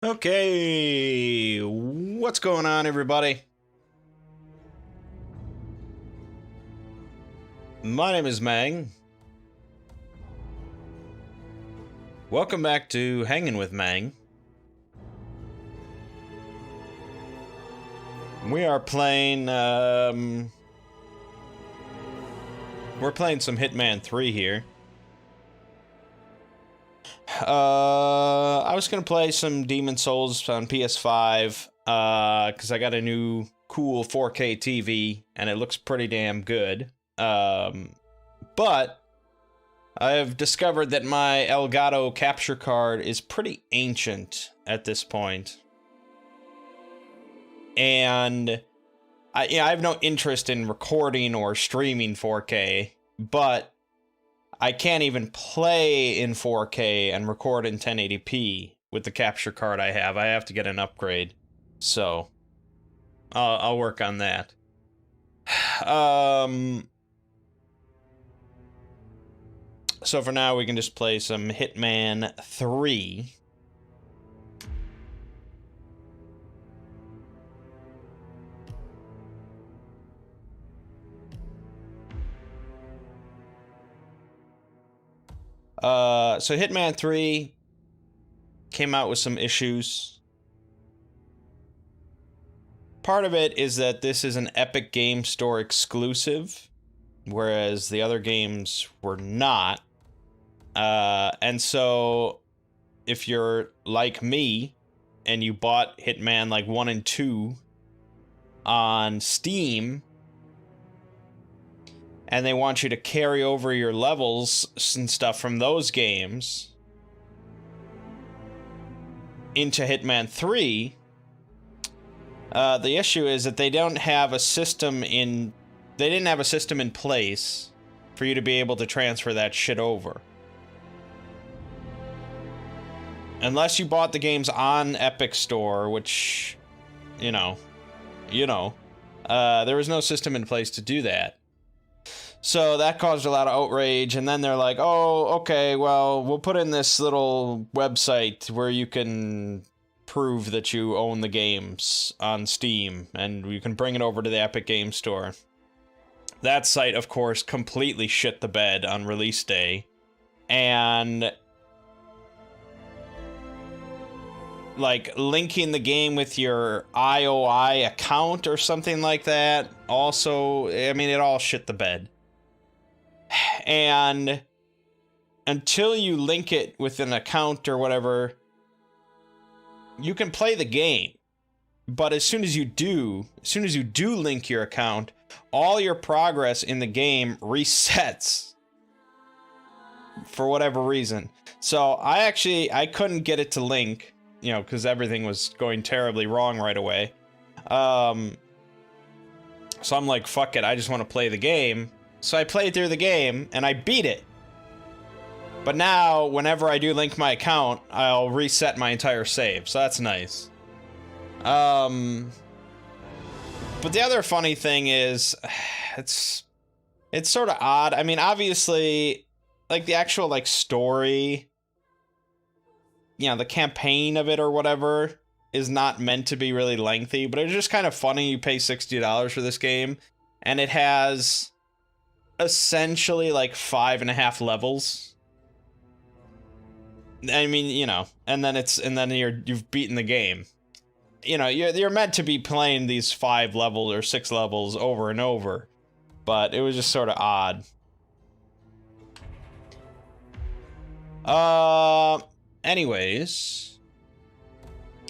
Okay, what's going on, everybody? My name is Mangg. Welcome back to Hanging with Mangg. We are playing, we're playing some Hitman 3 here. I was gonna play some Demon Souls on PS5, because I got a new cool 4K TV, and it looks pretty damn good. But I've discovered that my Elgato capture card is pretty ancient at this point. And I have no interest in recording or streaming 4K, but I can't even play in 4K and record in 1080p with the capture card I have. I have to get an upgrade. So I'll work on that. So for now, we can just play some Hitman 3. So Hitman 3 came out with some issues. Part of it is that this is an Epic Game Store exclusive, whereas the other games were not. And so, if you're like me, and you bought Hitman like 1 and 2 on Steam, and they want you to carry over your levels and stuff from those games into Hitman 3, the issue is that they don't have a system in... They didn't have a system in place for you to be able to transfer that shit over. Unless you bought the games on Epic Store, which, you know, there was no system in place to do that. So that caused a lot of outrage, and then they're like, oh, okay, well, we'll put in this little website where you can prove that you own the games on Steam, and you can bring it over to the Epic Game Store. That site, of course, completely shit the bed on release day, and like linking the game with your IOI account or something like that also, I mean, it all shit the bed. And until you link it with an account or whatever, you can play the game. But as soon as you do link your account, all your progress in the game resets for whatever reason. So I couldn't get it to link, you know, because everything was going terribly wrong right away. So I'm like, fuck it, I just want to play the game. So I played through the game, and I beat it. But now, whenever I do link my account, I'll reset my entire save, so that's nice. But the other funny thing is, it's sort of odd. I mean, obviously, like, the actual, like, story, you know, the campaign of it or whatever is not meant to be really lengthy, but it's just kind of funny. You pay $60 for this game, and it has essentially like 5.5 levels. I mean, you know, and then you've beaten the game. You know, you're meant to be playing these 5 levels or 6 levels over and over, but it was just sort of odd. Anyways,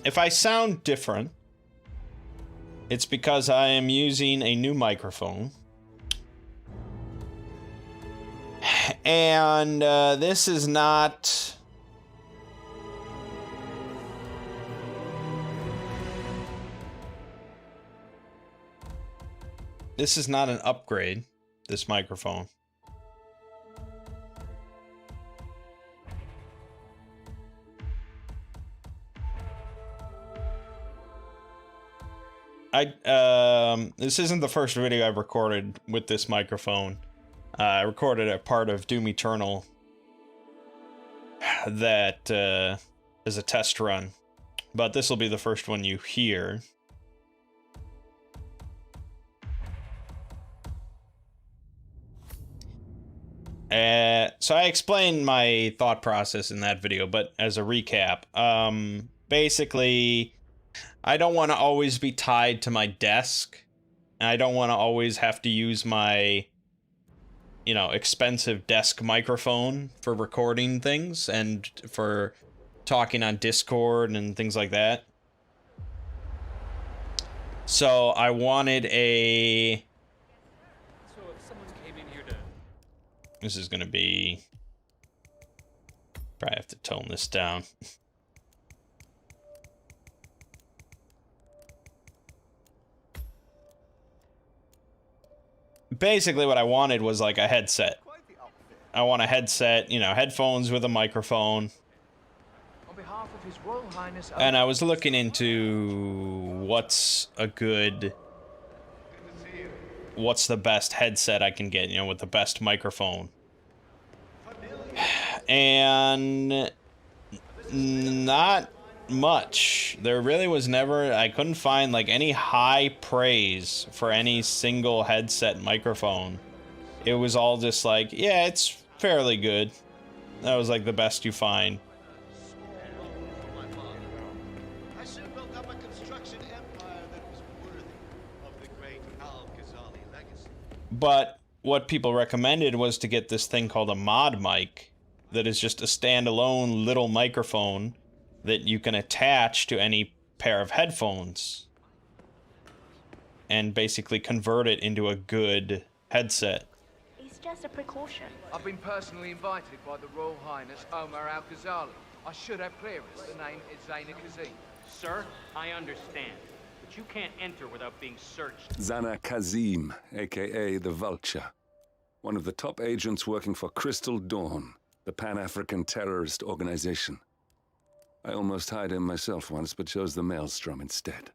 if I sound different, it's because I am using a new microphone. And this is not... This is not an upgrade, this microphone. This isn't the first video I've recorded with this microphone. I recorded a part of Doom Eternal that is a test run but this will be the first one you hear. So I explained my thought process in that video, but as a recap, basically, I don't want to always be tied to my desk. And I don't want to always have to use my, you know, expensive desk microphone for recording things and for talking on Discord and things like that. So I wanted a... This is gonna be... Probably have to tone this down. Basically what I wanted was like a headset. I want a headset, you know, headphones with a microphone. On behalf of His Royal Highness... And I was looking into what's a good... What's the best headset I can get, you know, with the best microphone. And not much. There really was never, I couldn't find like any high praise for any single headset microphone. It was all just like, yeah, it's fairly good. That was like the best you find. But what people recommended was to get this thing called a mod mic that is just a standalone little microphone that you can attach to any pair of headphones and basically convert it into a good headset. It's just a precaution. I've been personally invited by the Royal Highness Omar Al-Ghazali. I should have clearance. The name is Zaina Kazim. Sir, I understand, but you can't enter without being searched. Zana Kazim, aka the Vulture. One of the top agents working for Crystal Dawn, the Pan-African terrorist organization. I almost hired him myself once, but chose the Maelstrom instead.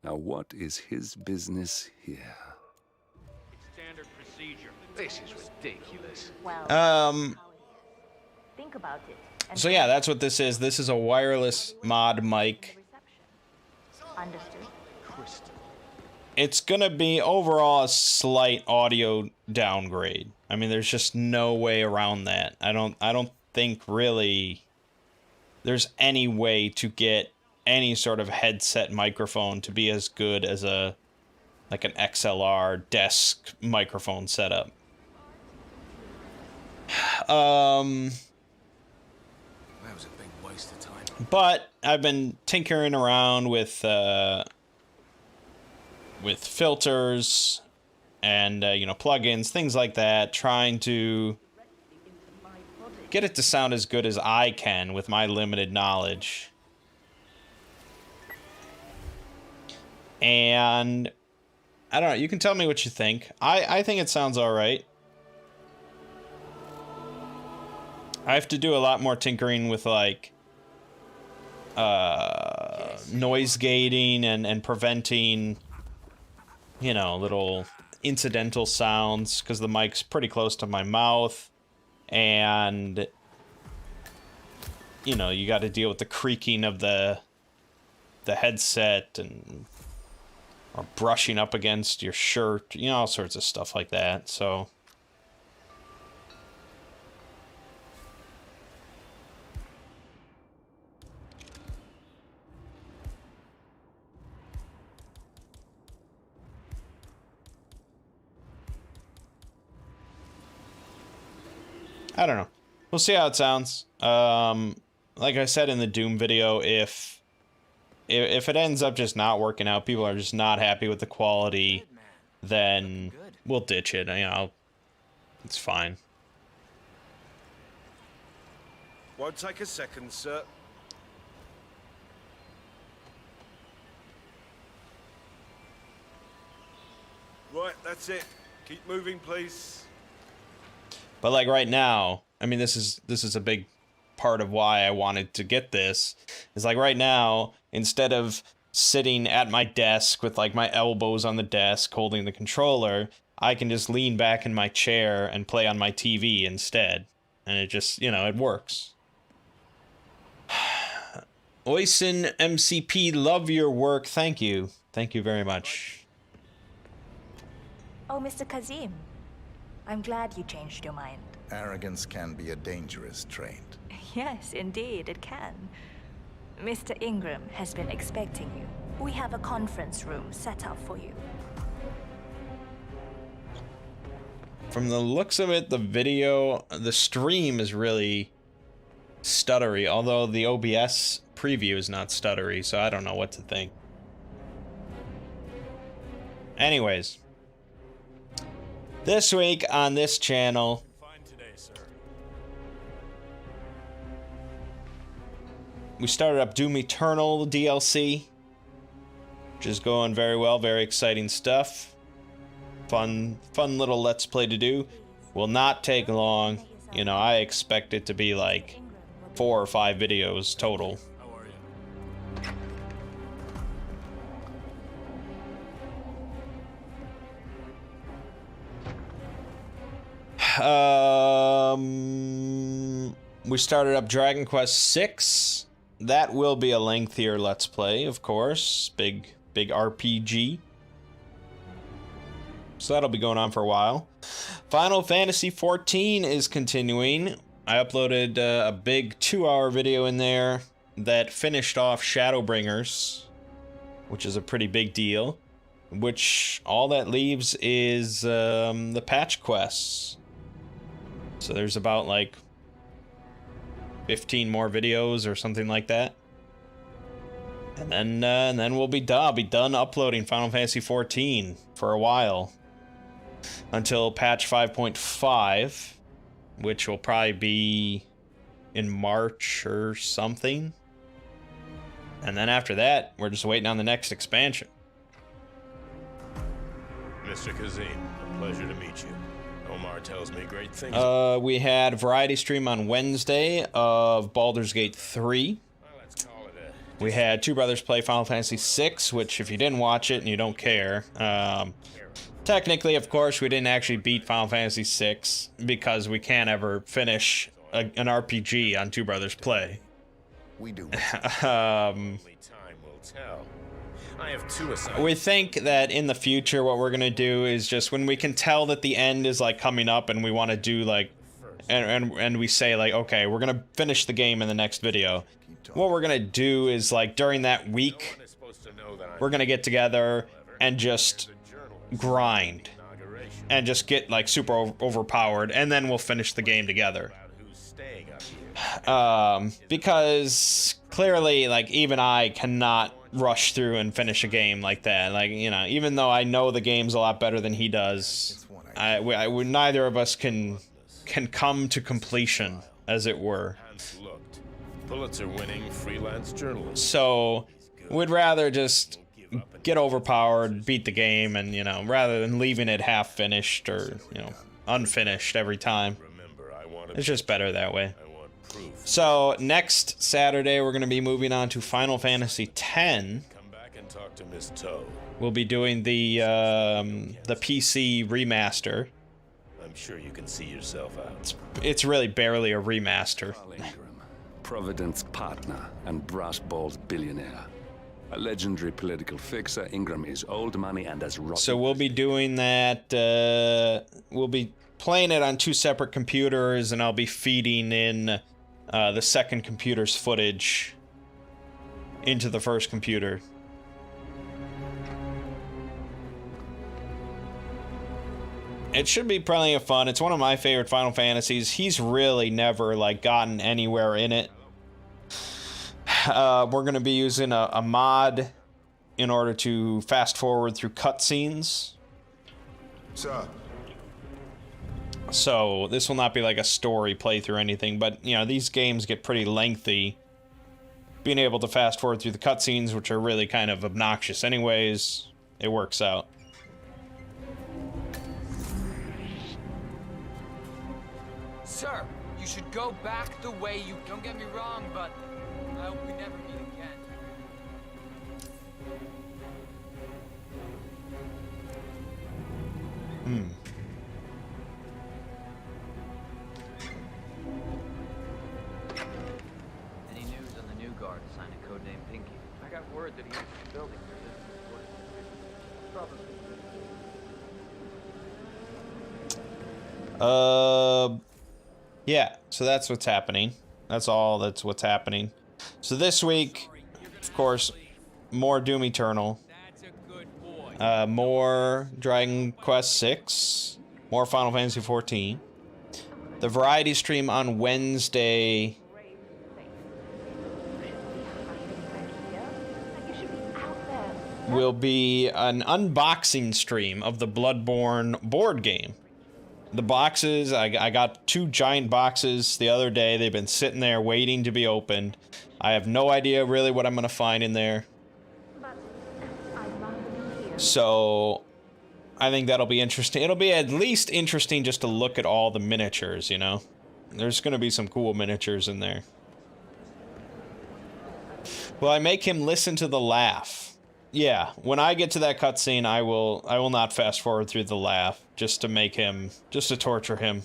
Now what is his business here? It's standard procedure. This is ridiculous. Well, think about it. And So yeah, that's what this is. This is a wireless mod mic. understood. Crystal. It's gonna be overall a slight audio downgrade. I mean, there's just no way around that. I don't think really there's any way to get any sort of headset microphone to be as good as a like an XLR desk microphone setup. That was a big waste of time. But I've been tinkering around with filters and you know, plugins, things like that, trying to get it to sound as good as I can with my limited knowledge. And I don't know, you can tell me what you think. I think it sounds all right. I have to do a lot more tinkering with like noise gating and preventing, you know, little incidental sounds, because the mic's pretty close to my mouth, and you know, you got to deal with the creaking of the headset and or brushing up against your shirt, you know, all sorts of stuff like that. So I don't know. We'll see how it sounds. Like I said in the Doom video, if it ends up just not working out, people are just not happy with the quality, then we'll ditch it. You know, it's fine. Won't take a second, sir. Right, that's it. Keep moving, please. But like right now, I mean, this is a big part of why I wanted to get this. Is like right now, instead of sitting at my desk with like my elbows on the desk holding the controller, I can just lean back in my chair and play on my TV instead. And it just, you know, it works. Oisin MCP, love your work. Thank you. Thank you very much. Oh, Mr. Kazim. I'm glad you changed your mind. Arrogance can be a dangerous trait. Yes, indeed, it can. Mr. Ingram has been expecting you. We have a conference room set up for you. From the looks of it, the stream is really stuttery, although the OBS preview is not stuttery, so I don't know what to think. Anyways, this week on this channel, we started up Doom Eternal DLC, which is going very well, very exciting stuff. Fun little Let's Play to do. Will not take long. You know, I expect it to be like 4 or 5 videos total. We started up Dragon Quest VI. That will be a lengthier Let's Play, of course. Big RPG. So that'll be going on for a while. Final Fantasy XIV is continuing. I uploaded a big 2-hour video in there that finished off Shadowbringers, which is a pretty big deal. Which all that leaves is the patch quests. So there's about like 15 more videos or something like that. And then we'll be done. I'll be done uploading Final Fantasy XIV for a while. Until patch 5.5, which will probably be in March or something. And then after that, we're just waiting on the next expansion. Mr. Kazim, a pleasure to meet you. Omar tells me great things. We had a variety stream on Wednesday of Baldur's Gate 3. Well, let's call it We had two brothers play Final Fantasy VI, which if you didn't watch it and you don't care, technically, of course, we didn't actually beat Final Fantasy VI because we can't ever finish an RPG on Two Brothers Play. We do. only time will tell. I have 2 assignments. We think that in the future, what we're gonna do is just when we can tell that the end is like coming up, and we want to do like, and we say like, okay, we're gonna finish the game in the next video. What we're gonna do is like during that week, we're gonna get together and just grind and just get like super overpowered, and then we'll finish the game together. Because clearly, like, even I cannot rush through and finish a game like that. Like, you know, even though I know the game's a lot better than he does, neither of us can come to completion, as it were. Pulitzer-winning freelance journalist. So we'd rather just get overpowered, beat the game, and, you know, rather than leaving it half finished or, you know, unfinished every time. It's just better that way. So next Saturday we're going to be moving on to Final Fantasy X. Come back and talk to Miss Toe. We'll be doing the PC remaster. I'm sure you can see yourself out. It's really barely a remaster. Ingram, Providence partner and brass balls billionaire. A legendary political fixer, Ingram is old money and as rotten. So we'll be doing that. We'll be playing it on 2 separate computers, and I'll be feeding in the second computer's footage into the first computer. It should be plenty of fun. It's one of my favorite Final Fantasies. He's really never like gotten anywhere in it. We're going to be using a mod in order to fast forward through cutscenes. Sir. So this will not be like a story playthrough or anything, but, you know, these games get pretty lengthy. Being able to fast forward through the cutscenes, which are really kind of obnoxious anyways, it works out. Sir, you should go back the way you... Don't get me wrong, but I hope we never meet again. Any news on the new guard assigned to Code named Pinky. I got word that he uses the building for business. Probably. Yeah, so that's what's happening. That's what's happening. So this week, of course, more Doom Eternal. More Dragon Quest VI. More Final Fantasy XIV. The variety stream on Wednesday will be an unboxing stream of the Bloodborne board game. The boxes, I got 2 giant boxes the other day. They've been sitting there waiting to be opened. I have no idea really what I'm going to find in there. So, I think that'll be interesting. It'll be at least interesting just to look at all the miniatures, you know? There's going to be some cool miniatures in there. Will I make him listen to the laugh? Yeah, when I get to that cutscene, I will not fast forward through the laugh just to make him, just to torture him.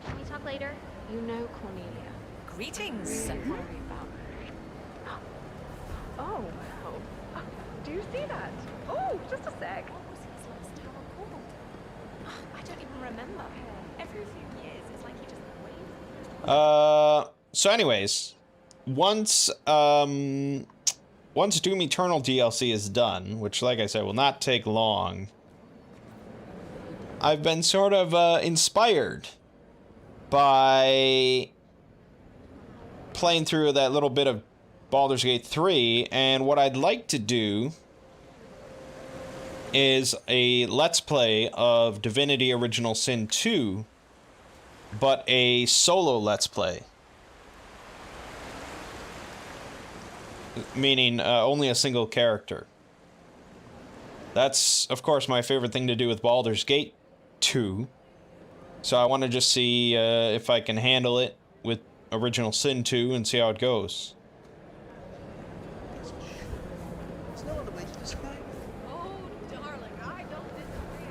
Can we talk later? You know Cornelia. Greetings. Don't worry about her. Oh, wow. Do you see that? Oh, just a sec. What was his last tower called? I don't even remember. Every few years, it's like he just waves. So anyways, once Doom Eternal DLC is done, which, like I said, will not take long, I've been sort of inspired by playing through that little bit of Baldur's Gate 3, and what I'd like to do is a Let's Play of Divinity Original Sin 2, but a solo Let's Play. Meaning only a single character. That's, of course, my favorite thing to do with Baldur's Gate 2. So I want to just see if I can handle it with Original Sin 2 and see how it goes. There's no other way to describe it. Oh, darling, I don't disagree.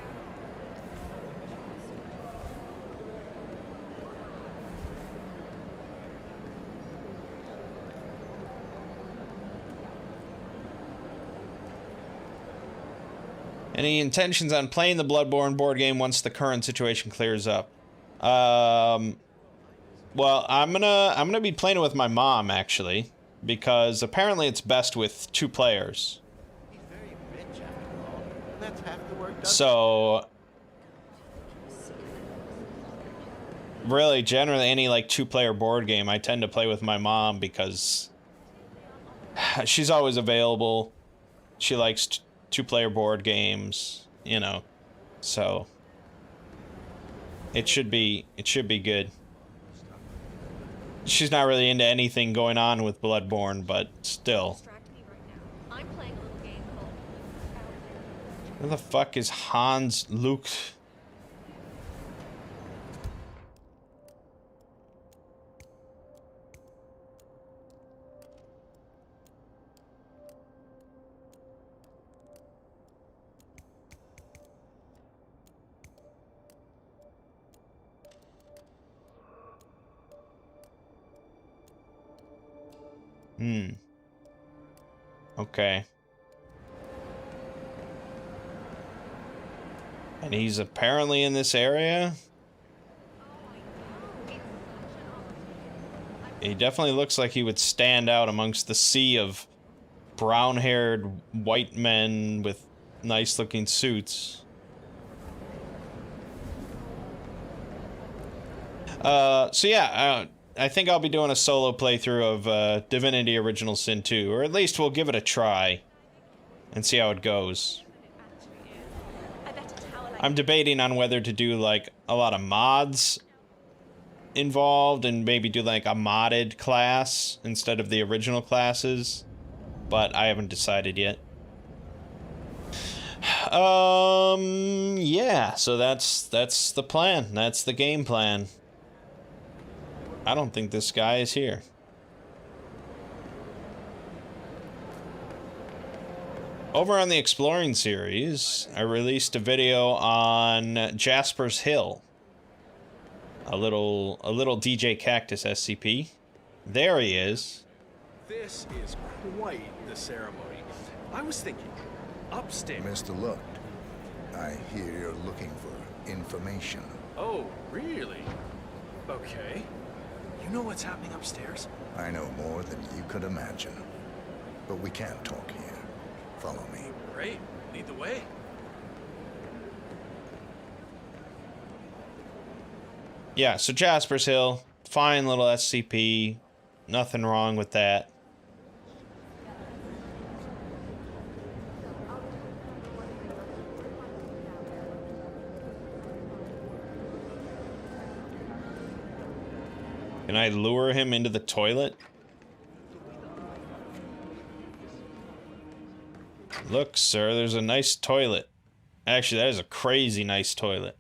Any intentions on playing the Bloodborne board game once the current situation clears up? Well, I'm gonna be playing it with my mom, actually, because apparently it's best with 2 players. He's very rich after all. That's half the work done. So, really, generally, any like 2-player board game, I tend to play with my mom because she's always available. She likes 2-player board games, you know, so it should be good. She's not really into anything going on with Bloodborne, but still. Distract me right now. I'm playing a little game called Where the fuck is Hans Luke? Okay. And he's apparently in this area? He definitely looks like he would stand out amongst the sea of brown-haired white men with nice-looking suits. So yeah, I think I'll be doing a solo playthrough of Divinity Original Sin 2, or at least we'll give it a try and see how it goes. I'm debating on whether to do like a lot of mods involved and maybe do like a modded class instead of the original classes, but I haven't decided yet. Yeah, so that's the plan. That's the game plan. I don't think this guy is here. Over on the Exploring series, I released a video on Jasper's Hill. A little DJ Cactus SCP. There he is. This is quite the ceremony. I was thinking, upstairs. Mr. Lucht, I hear you're looking for information. Oh, really? Okay. You know what's happening upstairs? I know more than you could imagine. But we can't talk here. Follow me. Great. Lead the way. Yeah, so Jasper's Hill, fine little SCP, nothing wrong with that. Can I lure him into the toilet? Look, sir, there's a nice toilet. Actually, that is a crazy nice toilet.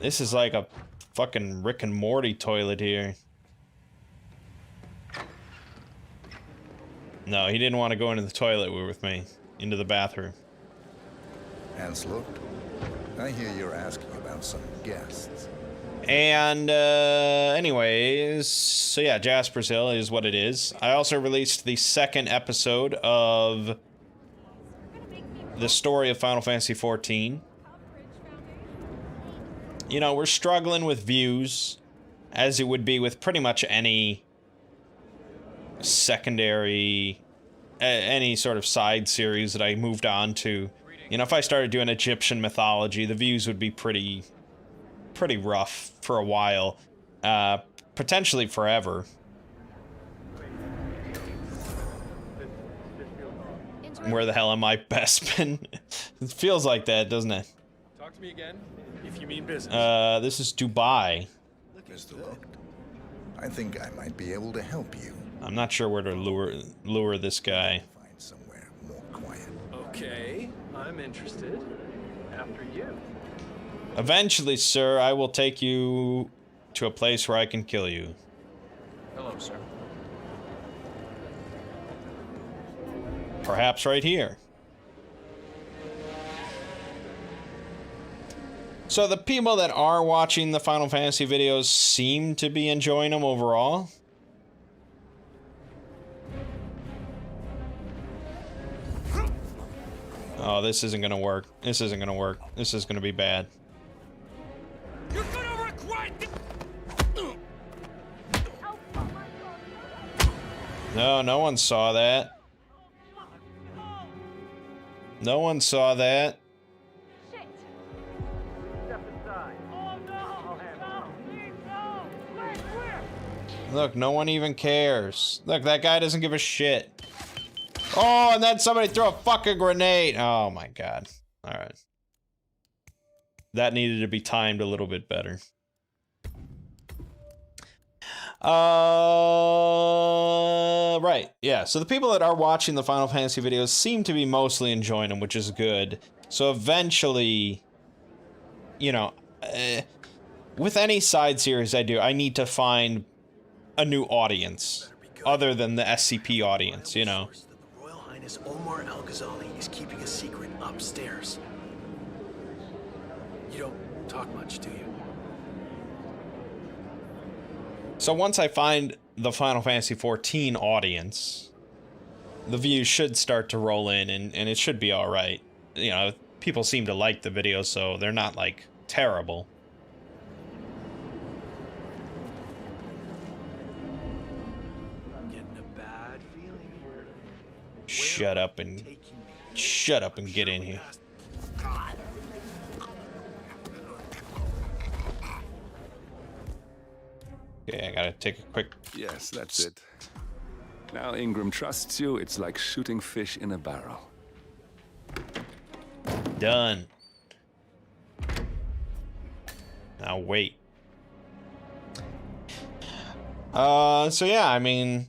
This is like a fucking Rick and Morty toilet here. No, he didn't want to go into the toilet with me. Into the bathroom. Hans Lucht, I hear you're asking about some guests. And, anyways, so yeah, Jasper's Hill is what it is. I also released the second episode of the story of Final Fantasy XIV. You know, we're struggling with views, as it would be with pretty much any secondary, any sort of side series that I moved on to. You know, if I started doing Egyptian mythology, the views would be pretty rough for a while, potentially forever. Where the hell am I, Bespin? It feels like that, doesn't it? Talk to me again, if you mean business. This is Dubai. Mr. Lucht, I think I might be able to help you. I'm not sure where to lure this guy. Find somewhere more quiet. Okay, I'm interested. After you. Eventually, sir, I will take you to a place where I can kill you. Hello, sir. Perhaps right here. So the people that are watching the Final Fantasy videos seem to be enjoying them overall. Oh, this isn't gonna work. This isn't gonna work. This is gonna be bad. You're gonna regret it! No, no one saw that. No one saw that. Look, no one even cares. Look, that guy doesn't give a shit. Oh, and then somebody threw a fucking grenade. Oh my god. Alright. That needed to be timed a little bit better. Right. Yeah, so the people that are watching the Final Fantasy videos seem to be mostly enjoying them, which is good. So eventually, you know, with any side series I do, I need to find a new audience other than the SCP audience, you know. The Royal Highness Omar Al-Ghazali is keeping a secret upstairs. You don't talk much, do you? So once I find the Final Fantasy XIV audience, the views should start to roll in, and it should be alright. You know, people seem to like the videos, so they're not, like, terrible. Getting a bad feeling here. Shut up and get in here. Okay, I gotta take a quick... Yes, that's it. Now Ingram trusts you, it's like shooting fish in a barrel. Done. Now wait. So yeah, I mean...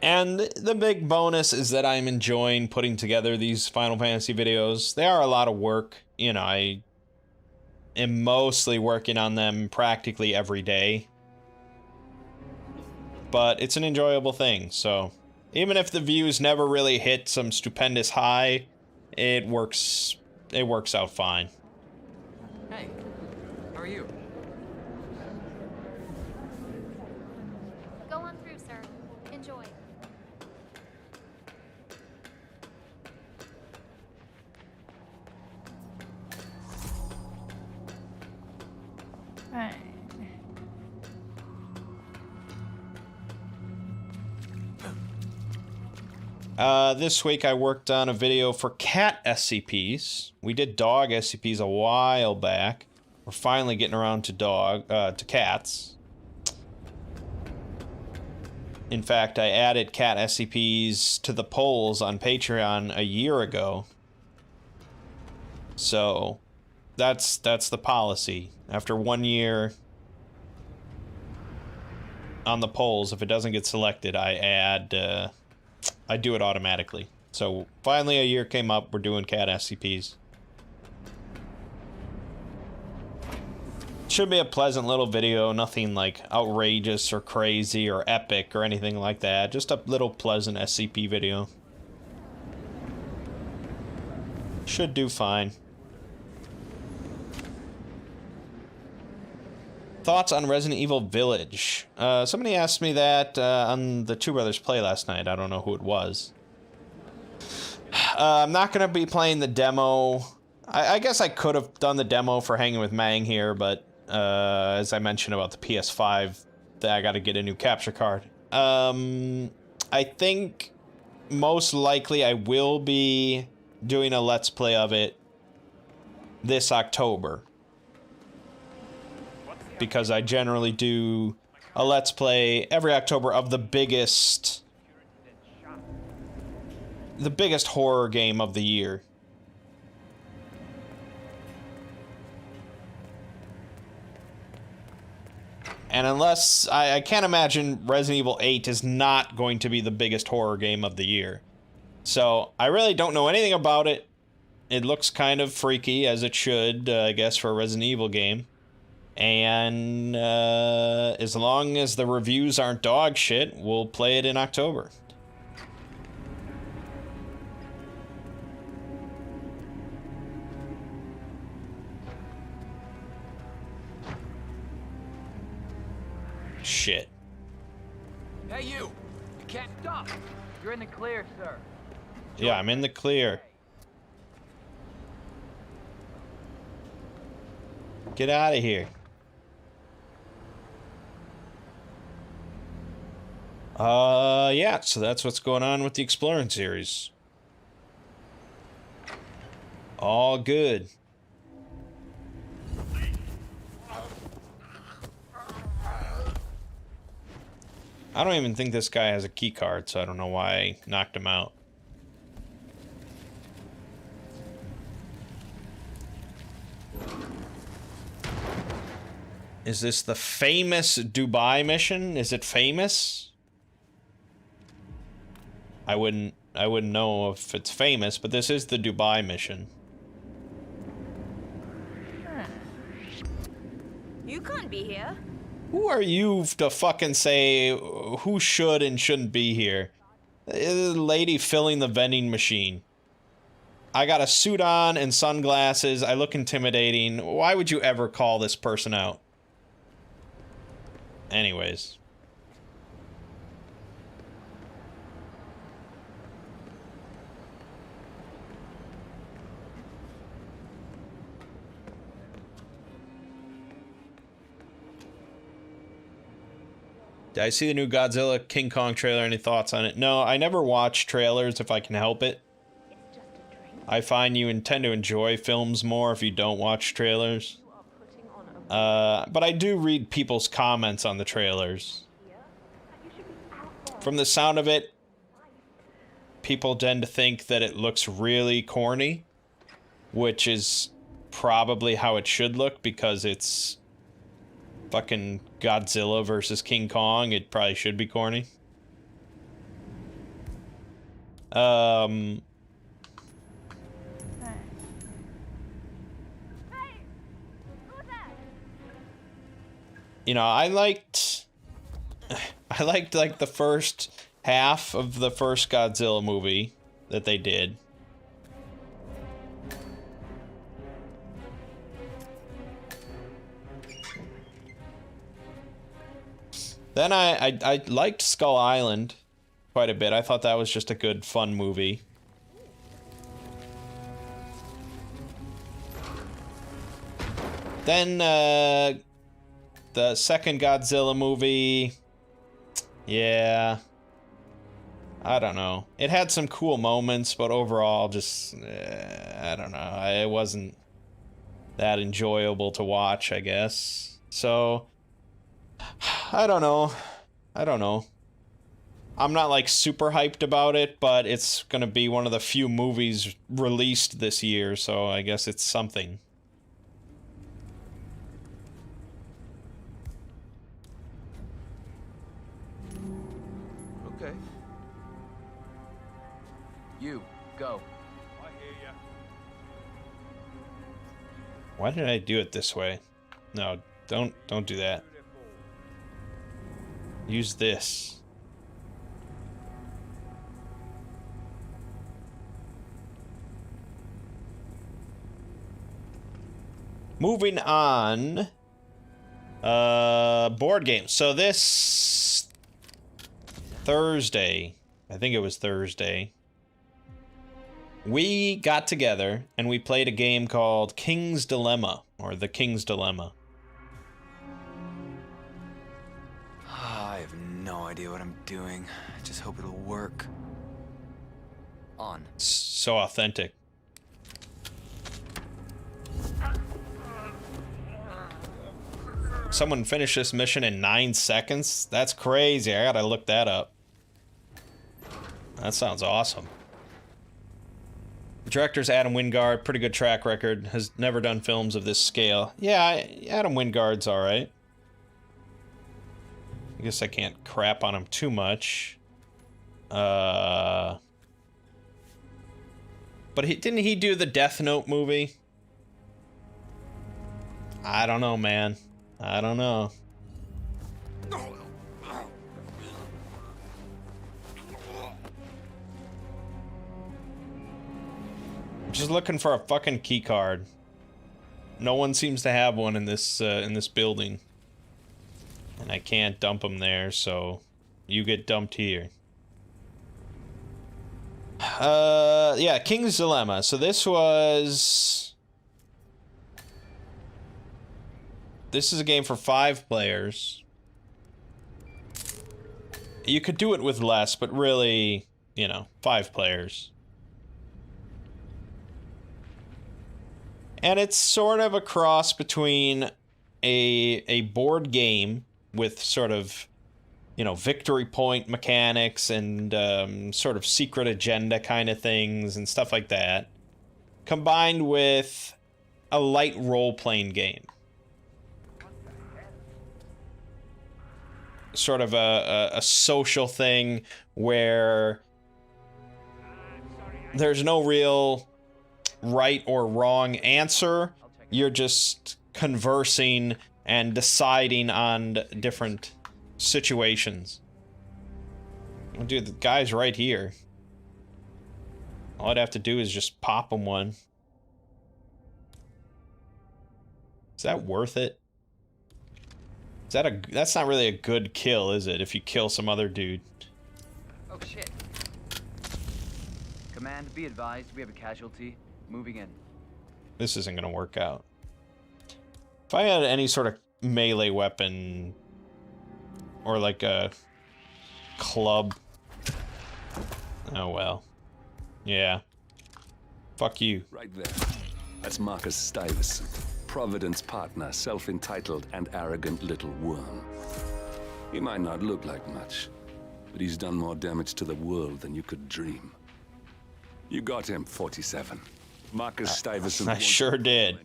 And the big bonus is that I'm enjoying putting together these Final Fantasy videos. They are a lot of work. You know, I am mostly working on them practically every day. But it's an enjoyable thing, so... Even if the views never really hit some stupendous high, it works out fine. Hey, how are you? Go on through, sir. This week I worked on a video for cat SCPs. We did dog SCPs a while back. We're finally getting around to cats. In fact, I added cat SCPs to the polls on Patreon a year ago. So, that's the policy. After 1 year on the polls, if it doesn't get selected, I do it automatically. So, finally a year came up, we're doing cat SCPs. Should be a pleasant little video, nothing like outrageous or crazy or epic or anything like that. Just a little pleasant SCP video. Should do fine. Thoughts on Resident Evil Village? Somebody asked me that on the Two Brothers Play last night. I don't know who it was. I'm not going to be playing the demo. I guess I could have done the demo for Hanging with Mangg here, but as I mentioned about the PS5, I got to get a new capture card. I think most likely I will be doing a Let's Play of it this October. Because I generally do a Let's Play every October of the biggest horror game of the year. And unless, I can't imagine Resident Evil 8 is not going to be the biggest horror game of the year. So, I really don't know anything about it. It looks kind of freaky, as it should, I guess, for a Resident Evil game. And as long as the reviews aren't dog shit, we'll play it in October. Shit. Hey, you! You can't stop! You're in the clear, sir. Yeah, I'm in the clear. Get out of here. Yeah, so that's what's going on with the Exploring series. All good. I don't even think this guy has a key card, so I don't know why I knocked him out. Is this the famous Dubai mission? Is it famous? I wouldn't know if it's famous, but this is the Dubai mission. You can't be here. Who are you to fucking say who should and shouldn't be here? The lady filling the vending machine. I got a suit on and sunglasses. I look intimidating. Why would you ever call this person out? Anyways. Did I see the new Godzilla King Kong trailer? Any thoughts on it? No, I never watch trailers if I can help it. I find you tend to enjoy films more if you don't watch trailers. But I do read people's comments on the trailers. From the sound of it, people tend to think that it looks really corny, which is probably how it should look because it's fucking Godzilla versus King Kong. It probably should be corny. You know, I liked like the first half of the first Godzilla movie that they did. Then I liked Skull Island quite a bit. I thought that was just a good, fun movie. Then, The second Godzilla movie, yeah, I don't know. It had some cool moments, but overall, just, I don't know. It wasn't that enjoyable to watch, I guess. So, I don't know. I'm not, like, super hyped about it, but it's gonna be one of the few movies released this year, so I guess it's something. Okay. You, go. I hear ya. Why did I do it this way? No, don't do that. Use this. Moving on. Board games. So this Thursday, I think it was Thursday, we got together and we played a game called King's Dilemma, or The King's Dilemma. I have no idea what I'm doing. I just hope it'll work. On. So authentic. Someone finished this mission in 9 seconds? That's crazy. I gotta look that up. That sounds awesome. The director's Adam Wingard, pretty good track record, has never done films of this scale. Yeah, Adam Wingard's alright. I guess I can't crap on him too much. But didn't he do the Death Note movie? I don't know, man. I don't know. I'm just looking for a fucking key card. No one seems to have one in this building. And I can't dump them there, so you get dumped here. Yeah, King's Dilemma. So this is a game for 5 players. You could do it with less, but really, 5 players. And it's sort of a cross between a board game with sort of, victory point mechanics and sort of secret agenda kind of things and stuff like that, combined with a light role-playing game. Sort of a social thing where there's no real right or wrong answer. You're just conversing and deciding on different situations. Oh, dude, the guy's right here. All I'd have to do is just pop him one. Is that worth it? That's not really a good kill, is it, if you kill some other dude? Oh shit. Command, be advised, we have a casualty. Moving in. This isn't gonna work out. If I had any sort of melee weapon, or like a club. Oh well. Yeah. Fuck you. Right there. That's Marcus Stuyvesant, Providence partner, self-entitled and arrogant little worm. He might not look like much, but he's done more damage to the world than you could dream. You got him, 47. Marcus Stuyvesant. I sure did.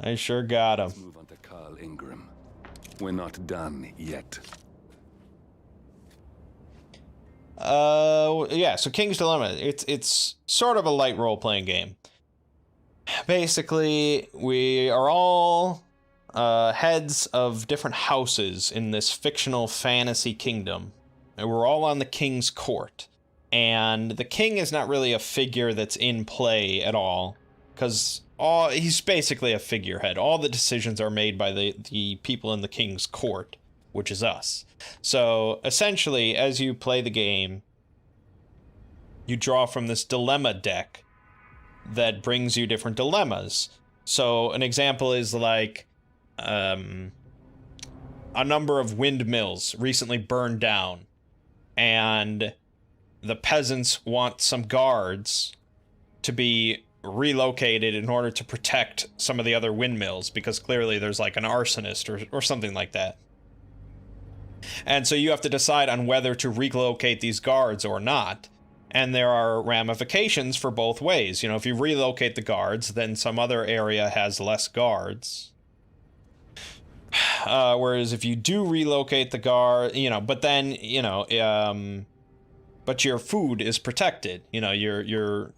I sure got him. Let's move on to Carl Ingram. We're not done yet. Yeah, so King's Dilemma, it's sort of a light role-playing game. Basically, we are all heads of different houses in this fictional fantasy kingdom. And we're all on the king's court. And the king is not really a figure that's in play at all, because he's basically a figurehead. All the decisions are made by the people in the king's court, which is us. So essentially, as you play the game, you draw from this dilemma deck that brings you different dilemmas. So an example is like, a number of windmills recently burned down, and the peasants want some guards to be relocated in order to protect some of the other windmills, because clearly there's like an arsonist or something like that. And so you have to decide on whether to relocate these guards or not. And there are ramifications for both ways. You know, if you relocate the guards, then some other area has less guards. Whereas if you do relocate the guard, you know, but then, you know, but your food is protected. You know, your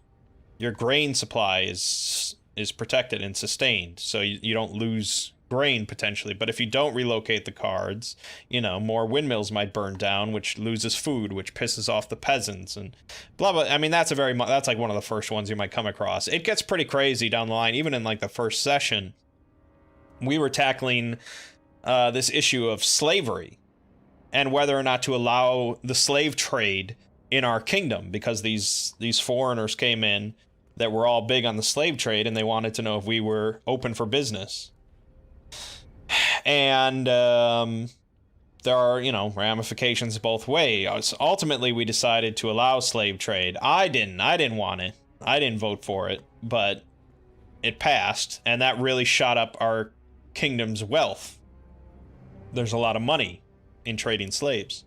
grain supply is protected and sustained, so you don't lose grain potentially. But if you don't relocate the guards, you know, more windmills might burn down, which loses food, which pisses off the peasants, and blah blah. I mean, that's like one of the first ones you might come across. It gets pretty crazy down the line. Even in like the first session, we were tackling this issue of slavery and whether or not to allow the slave trade in our kingdom, because these foreigners came in that were all big on the slave trade, and they wanted to know if we were open for business. And there are, you know, ramifications both ways. Ultimately, we decided to allow slave trade. I didn't want it. I didn't vote for it, but it passed, and that really shot up our kingdom's wealth. There's a lot of money in trading slaves.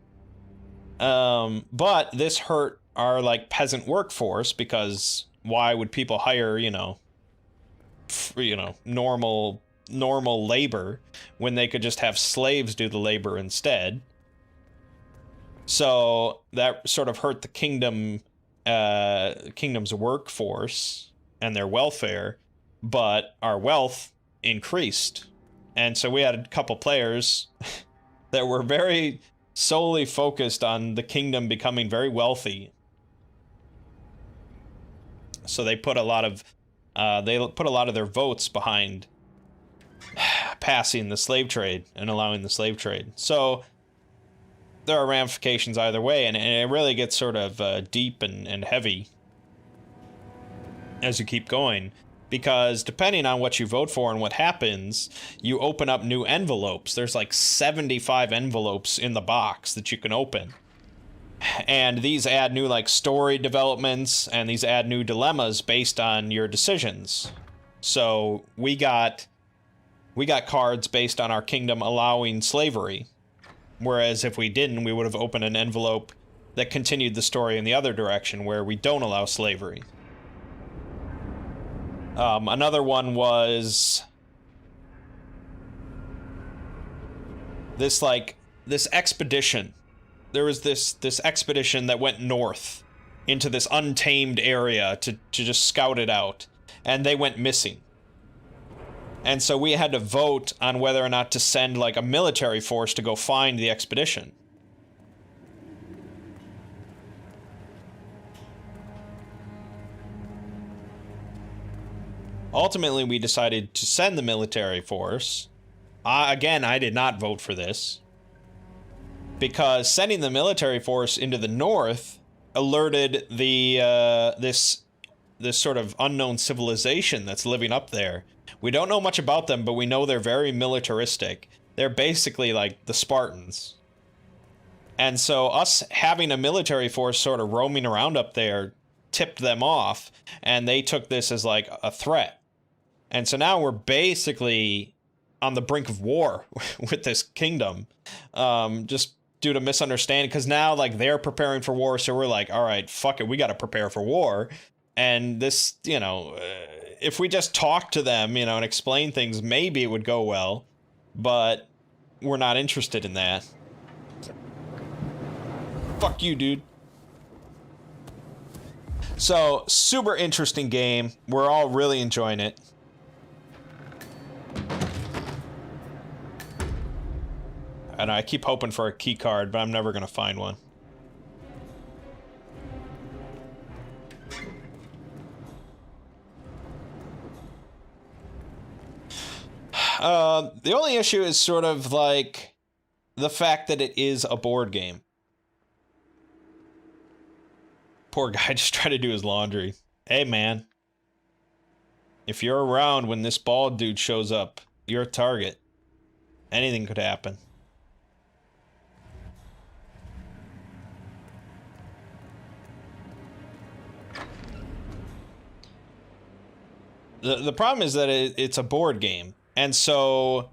But this hurt our, like, peasant workforce, because why would people hire, you know, normal labor when they could just have slaves do the labor instead? So that sort of hurt the kingdom's workforce and their welfare, but our wealth increased. And so we had a couple players that were very solely focused on the kingdom becoming very wealthy. So they put a lot of their votes behind passing the slave trade and allowing the slave trade. So there are ramifications either way, and it really gets sort of deep and heavy as you keep going, because depending on what you vote for and what happens, you open up new envelopes. There's like 75 envelopes in the box that you can open. And these add new, like, story developments, and these add new dilemmas based on your decisions. So we got cards based on our kingdom allowing slavery, whereas if we didn't, we would have opened an envelope that continued the story in the other direction, where we don't allow slavery. Another one was this expedition. There was this expedition that went north into this untamed area to just scout it out, and they went missing. And so we had to vote on whether or not to send, like, a military force to go find the expedition. Ultimately, we decided to send the military force. Again, I did not vote for this, because sending the military force into the north alerted the this sort of unknown civilization that's living up there. We don't know much about them, but we know they're very militaristic. They're basically like the Spartans. And so us having a military force sort of roaming around up there tipped them off, and they took this as like a threat. And so now we're basically on the brink of war with this kingdom, just due to misunderstanding, because now, like, they're preparing for war, so we're like, all right, fuck it, we gotta prepare for war. And this, you know, if we just talk to them, you know, and explain things, maybe it would go well, but we're not interested in that. Fuck you, dude. So, super interesting game. We're all really enjoying it. And I keep hoping for a key card, but I'm never gonna find one. The only issue is sort of like the fact that it is a board game. Poor guy just trying to do his laundry. Hey, man. If you're around when this bald dude shows up, you're a target. Anything could happen. The problem is that it's a board game, and so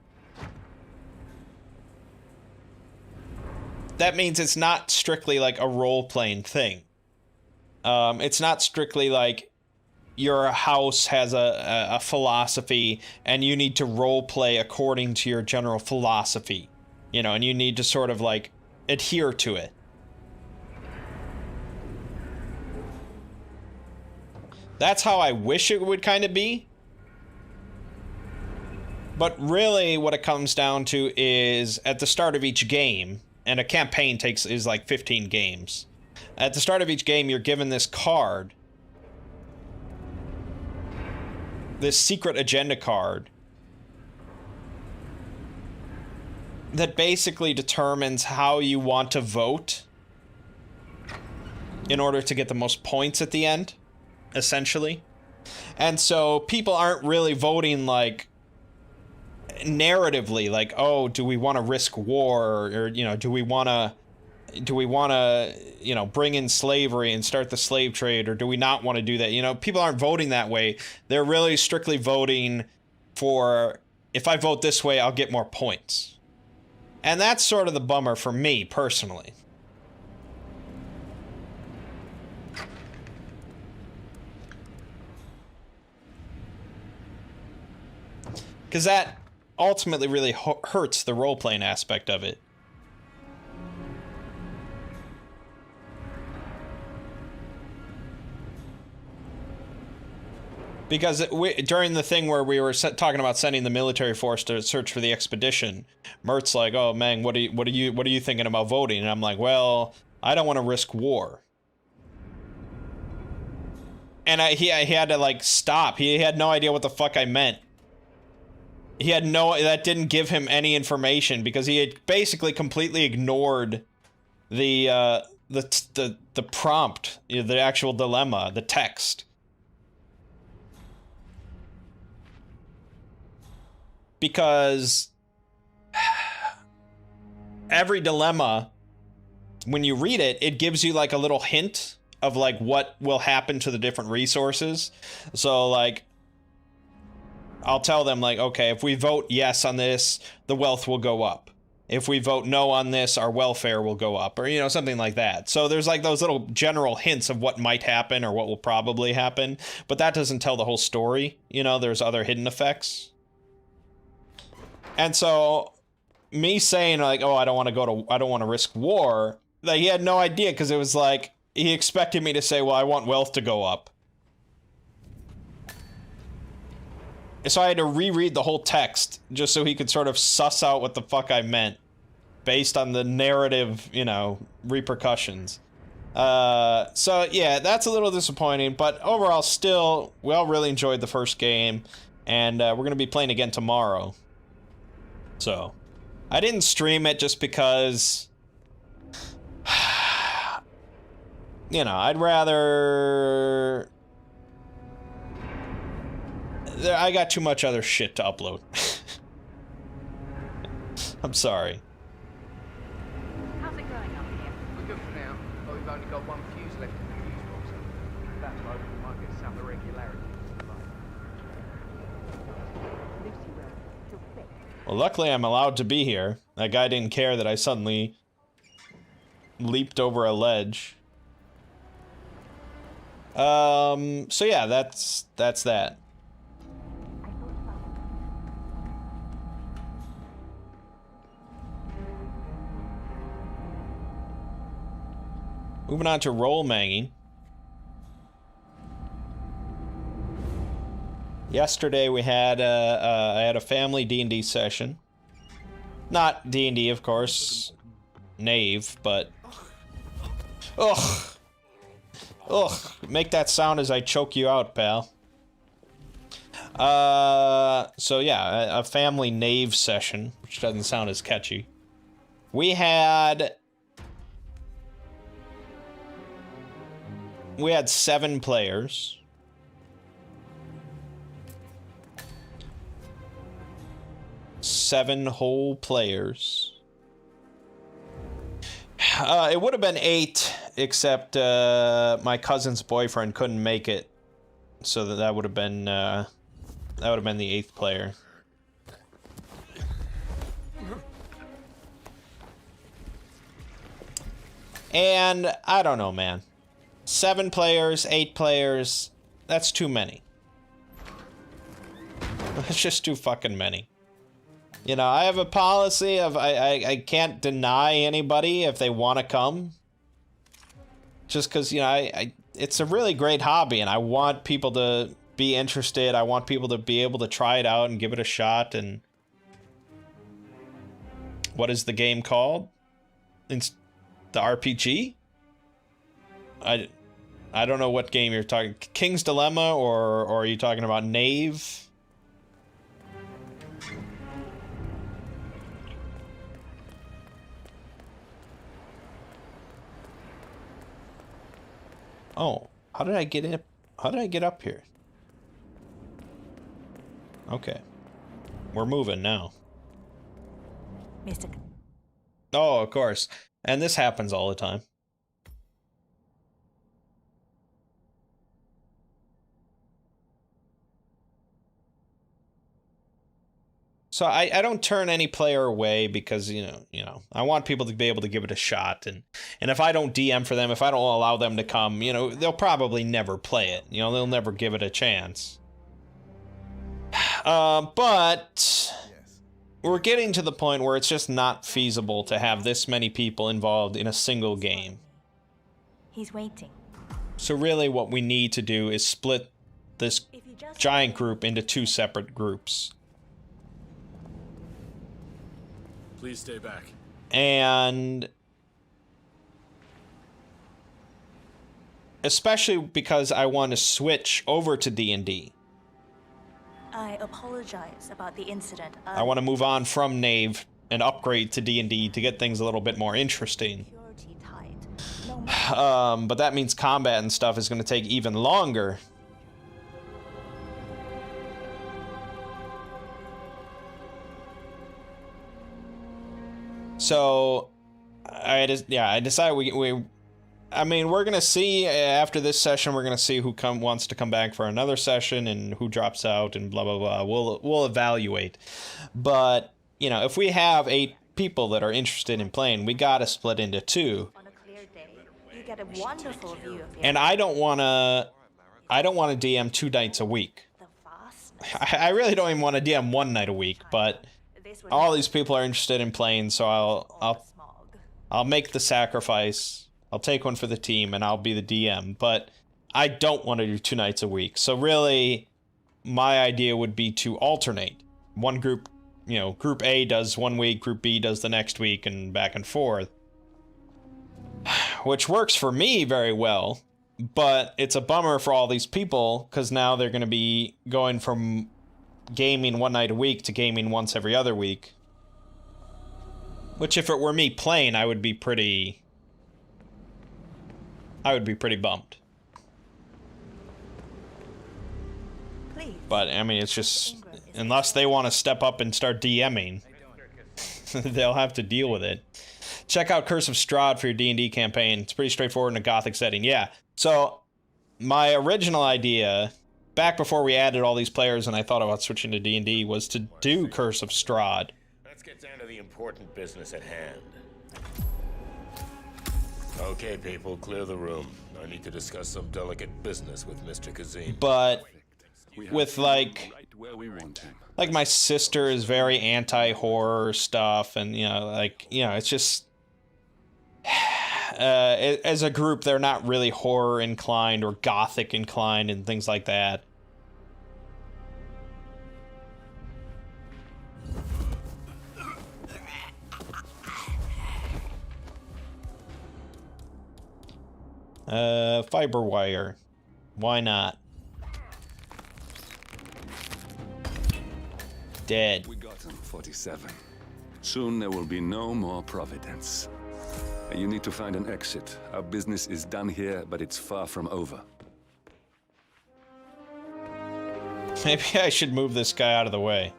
that means it's not strictly like a role-playing thing. It's not strictly like your house has a philosophy and you need to role-play according to your general philosophy, you know, and you need to sort of like adhere to it. That's how I wish it would kind of be. But really what it comes down to is at the start of each game, and a campaign is like 15 games. At the start of each game, you're given this card, this secret agenda card, that basically determines how you want to vote in order to get the most points at the end, essentially. And so people aren't really voting like narratively, like, oh, do we want to risk war, or you know, do we want to you know, bring in slavery and start the slave trade, or do we not want to do that? You know, people aren't voting that way. They're really strictly voting for, if I vote this way, I'll get more points. And that's sort of the bummer for me personally. Because that ultimately really hurts the role-playing aspect of it. Because during the thing where we were talking about sending the military force to search for the expedition, Mert's like, "Oh, Mangg, what are you thinking about voting?" And I'm like, "Well, I don't want to risk war." And he had to like stop. He had no idea what the fuck I meant. That didn't give him any information because he had basically completely ignored the prompt, the actual dilemma, the text. Because every dilemma, when you read it, it gives you like a little hint of like what will happen to the different resources. So like, I'll tell them like, okay, if we vote yes on this, the wealth will go up. If we vote no on this, our welfare will go up, or, you know, something like that. So there's like those little general hints of what might happen or what will probably happen, but that doesn't tell the whole story. You know, there's other hidden effects. And so me saying like, oh, I don't want to risk war, like, he had no idea, because it was like, he expected me to say, well, I want wealth to go up. So I had to reread the whole text just so he could sort of suss out what the fuck I meant based on the narrative, you know, repercussions. So yeah, that's a little disappointing, but overall still, we all really enjoyed the first game, and we're going to be playing again tomorrow. So, I didn't stream it just because, you know, I'd rather... I got too much other shit to upload. I'm sorry. How's it going up here? We're good for now, but we've only got one fuse left in the fuse box. That's why we might get some irregularities. Well, luckily I'm allowed to be here. That guy didn't care that I suddenly leaped over a ledge. So yeah, that's that. Moving on to role manging. Yesterday we had I had a family D&D session. Not D&D, of course. Knave, but... Ugh! Ugh! Make that sound as I choke you out, pal. So yeah, a family knave session, which doesn't sound as catchy. We had 7 players. Seven whole players. It would have been 8, except my cousin's boyfriend couldn't make it, so that would have been That would have been the 8th player. And I don't know, man. 7 players, 8 players, that's too many. That's just too fucking many. You know, I have a policy of I can't deny anybody if they want to come. Just because, you know, it's a really great hobby, and I want people to be interested. I want people to be able to try it out and give it a shot. And what is the game called? It's the RPG? I don't know what game you're talking. King's Dilemma, or are you talking about Knave? Oh, how did I get in? How did I get up here? Okay. We're moving now. Mr. Oh, of course. And this happens all the time. So I don't turn any player away because, you know, I want people to be able to give it a shot. And if I don't DM for them, if I don't allow them to come, you know, they'll probably never play it. You know, they'll never give it a chance. But we're getting to the point where it's just not feasible to have this many people involved in a single game. He's waiting. So really what we need to do is split this giant group into 2 separate groups. Please stay back. And especially because I want to switch over to D&D. I apologize about the incident. I want to move on from Knave and upgrade to D&D to get things a little bit more interesting. But that means combat and stuff is going to take even longer. So, I decided I mean, we're gonna see after this session. We're gonna see who wants to come back for another session and who drops out and blah blah blah. We'll evaluate. But you know, if we have 8 people that are interested in playing, we gotta split into 2. On a clear day, you get a wonderful view of And I don't wanna DM 2 nights a week. I really don't even want to DM 1 night a week, but all these people are interested in playing, so I'll make the sacrifice. I'll take one for the team, and I'll be the DM. But I don't want to do 2 nights a week. So really, my idea would be to alternate. One group, you know, Group A does 1 week, Group B does the next week, and back and forth. Which works for me very well, but it's a bummer for all these people, because now they're going to be going from gaming 1 night a week to gaming once every other week. Which, if it were me playing, I would be pretty bummed. Please. But, I mean, it's just, unless they want to step up and start DMing, they'll have to deal with it. Check out Curse of Strahd for your D&D campaign. It's pretty straightforward in a gothic setting. Yeah, so my original idea, back before we added all these players and I thought about switching to D&D, was to do Curse of Strahd. Let's get down to the important business at hand. Okay, people, clear the room. I need to discuss some delicate business with Mr. Kazim. But with like my sister is very anti-horror stuff, and it's just as a group they're not really horror inclined or gothic inclined and things like that. Fiber wire. Why not? Dead. We got him, 47. Soon there will be no more Providence. You need to find an exit. Our business is done here, but it's far from over. Maybe I should move this guy out of the way.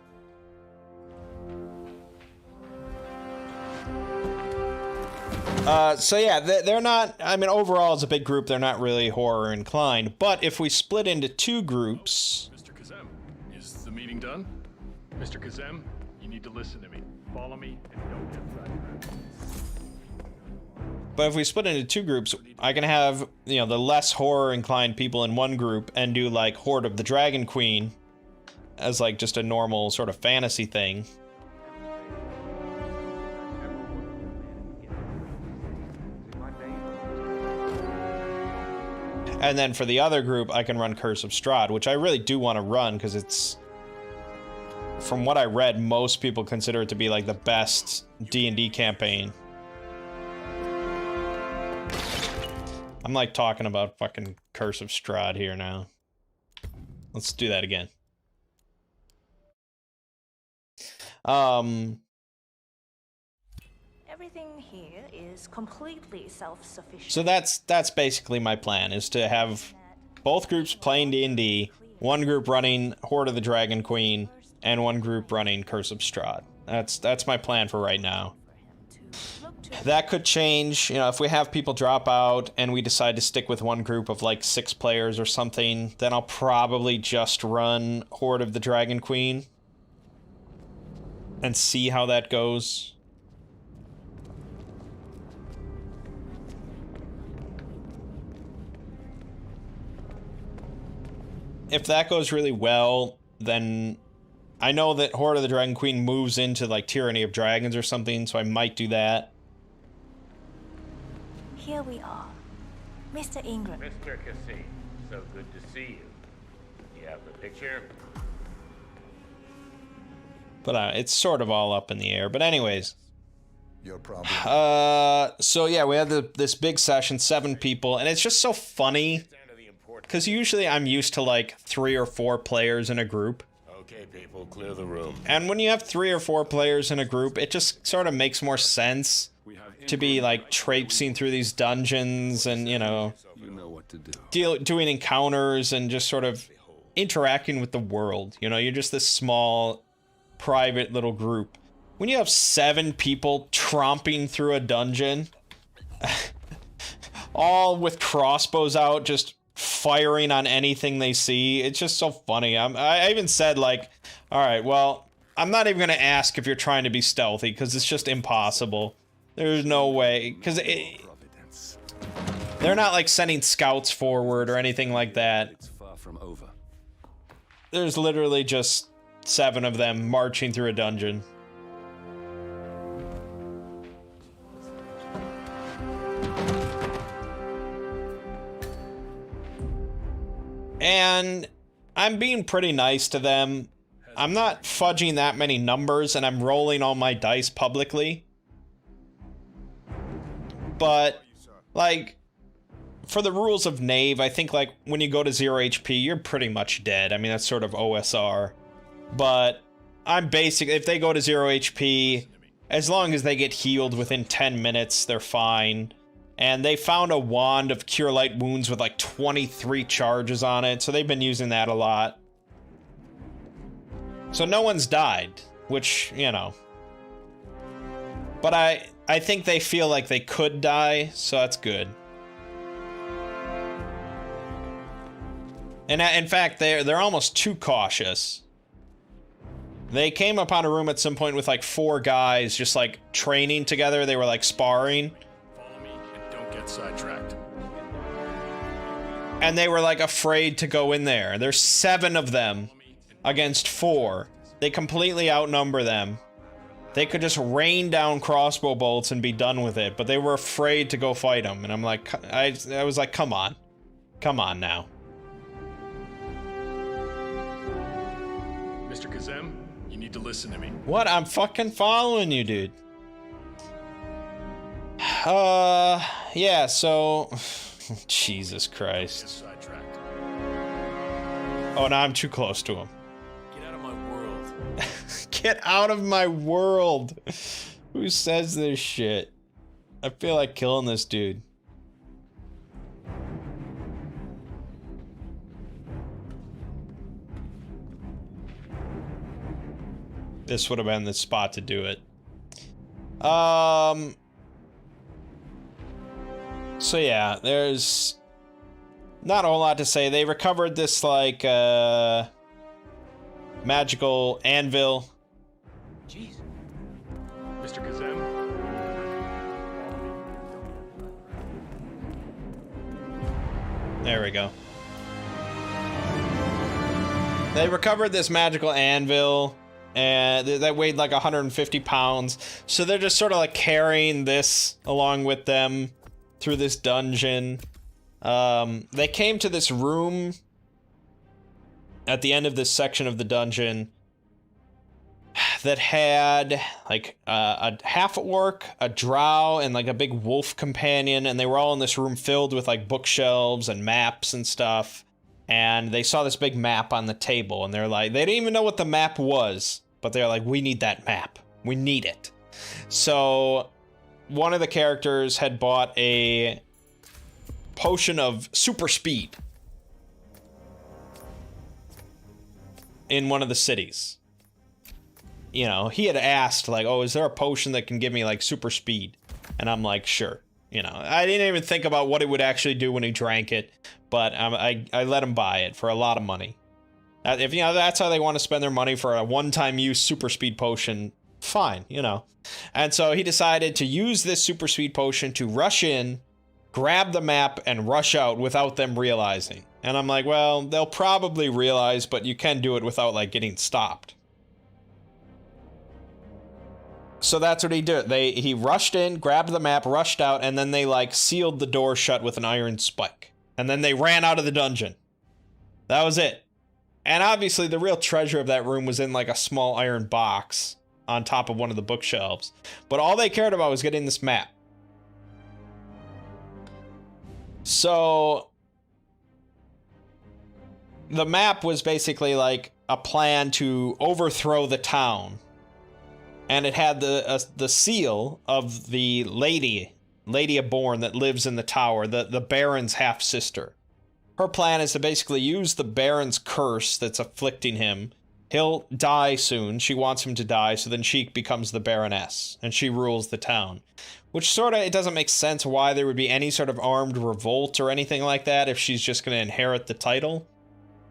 So yeah, they're not, I mean, overall as a big group, they're not really horror inclined, but if we split into 2 groups... Mr. Kazem, is the Meeting done? Mr. Kazem, you need to listen to me. Follow me and don't get sidetracked. But if we split into two groups, I can have, you know, the less horror-inclined people in one group and do, like, Horde of the Dragon Queen as, like, just a normal sort of fantasy thing. And then for the other group, I can run Curse of Strahd, which I really do want to run, because it's... From what I read, most people consider it to be, like, the best D&D campaign. I'm, like, talking about fucking Curse of Strahd here now. Let's do that again. Everything here is completely self-sufficient. So that's basically my plan, is to have both groups playing D&D, one group running Horde of the Dragon Queen, and one group running Curse of Strahd. That's my plan for right now. That could change, you know, if we have people drop out and we decide to stick with one group of like 6 players or something, then I'll probably just run Horde of the Dragon Queen and see how that goes. If that goes really well, then I know that Horde of the Dragon Queen moves into like Tyranny of Dragons or something, so I might do that. Here we are. Mr. Ingram. Mr. Cassie, so good to see you. You have the picture? But it's sort of all up in the air. But anyways. Your problem. So yeah, we had this big session, 7 people, and it's just so funny. Because usually I'm used to like 3 or 4 players in a group. Okay, people, clear the room. And when you have 3 or 4 players in a group, it just sort of makes more sense to be like traipsing through these dungeons and, you know what to do. Doing encounters and just sort of interacting with the world. You know, you're just this small, private little group. When you have 7 people tromping through a dungeon, all with crossbows out, just firing on anything they see, it's just so funny. I even said, like, all right, well, I'm not even going to ask if you're trying to be stealthy, because it's just impossible. There's no way, because they're not, like, sending scouts forward or anything like that. It's far from over. There's literally just 7 of them marching through a dungeon. And I'm being pretty nice to them. I'm not fudging that many numbers, and I'm rolling all my dice publicly. But, like, for the rules of Knave, I think, like, when you go to 0 HP, you're pretty much dead. I mean, that's sort of OSR. But I'm basic. If they go to 0 HP, as long as they get healed within 10 minutes, they're fine. And they found a wand of Cure Light Wounds with like 23 charges on it, so they've been using that a lot. So no one's died, which, you know. But I think they feel like they could die, so that's good. And in fact, they're almost too cautious. They came upon a room at some point with like 4 guys just like training together. They were like sparring. Sidetracked. And they were like afraid to go in there. There's 7 of them against 4. They completely outnumber them. They could just rain down crossbow bolts and be done with it, but they were afraid to go fight them. And I'm like, I was like, come on. Come on now. Mr. Kazem, you need to listen to me. What? I'm fucking following you, dude. Yeah, so... Jesus Christ. Oh, now I'm too close to him. Get out of my world. Get out of my world! Who says this shit? I feel like killing this dude. This would have been the spot to do it. So yeah, there's not a whole lot to say. They recovered this, like, magical anvil. Jeez. Mr. Kazem? There we go. They recovered this magical anvil, and that weighed like 150 pounds. So they're just sort of like carrying this along with them through this dungeon. They came to this room at the end of this section of the dungeon that had like a half orc, a drow, and like a big wolf companion, and they were all in this room filled with like bookshelves and maps and stuff. And they saw this big map on the table, and they're like, they didn't even know what the map was, but they're like, we need that map. We need it. So one of the characters had bought a potion of super speed in one of the cities. You know, he had asked, like, oh, is there a potion that can give me, like, super speed? And I'm like, sure. You know, I didn't even think about what it would actually do when he drank it, but I let him buy it for a lot of money. If, you know, that's how they want to spend their money for a one-time use super speed potion, fine, you know. And so he decided to use this super speed potion to rush in, grab the map, and rush out without them realizing. And I'm like, well, they'll probably realize, but you can do it without, like, getting stopped. So that's what he did. He rushed in, grabbed the map, rushed out, and then they, like, sealed the door shut with an iron spike. And then they ran out of the dungeon. That was it. And obviously the real treasure of that room was in, like, a small iron box on top of one of the bookshelves. But all they cared about was getting this map. So the map was basically like a plan to overthrow the town. And it had the seal of the lady Aborn that lives in the tower, the Baron's half-sister. Her plan is to basically use the Baron's curse that's afflicting him. He'll die soon. She wants him to die, so then she becomes the Baroness, and she rules the town. Which sort of, it doesn't make sense why there would be any sort of armed revolt or anything like that if she's just going to inherit the title.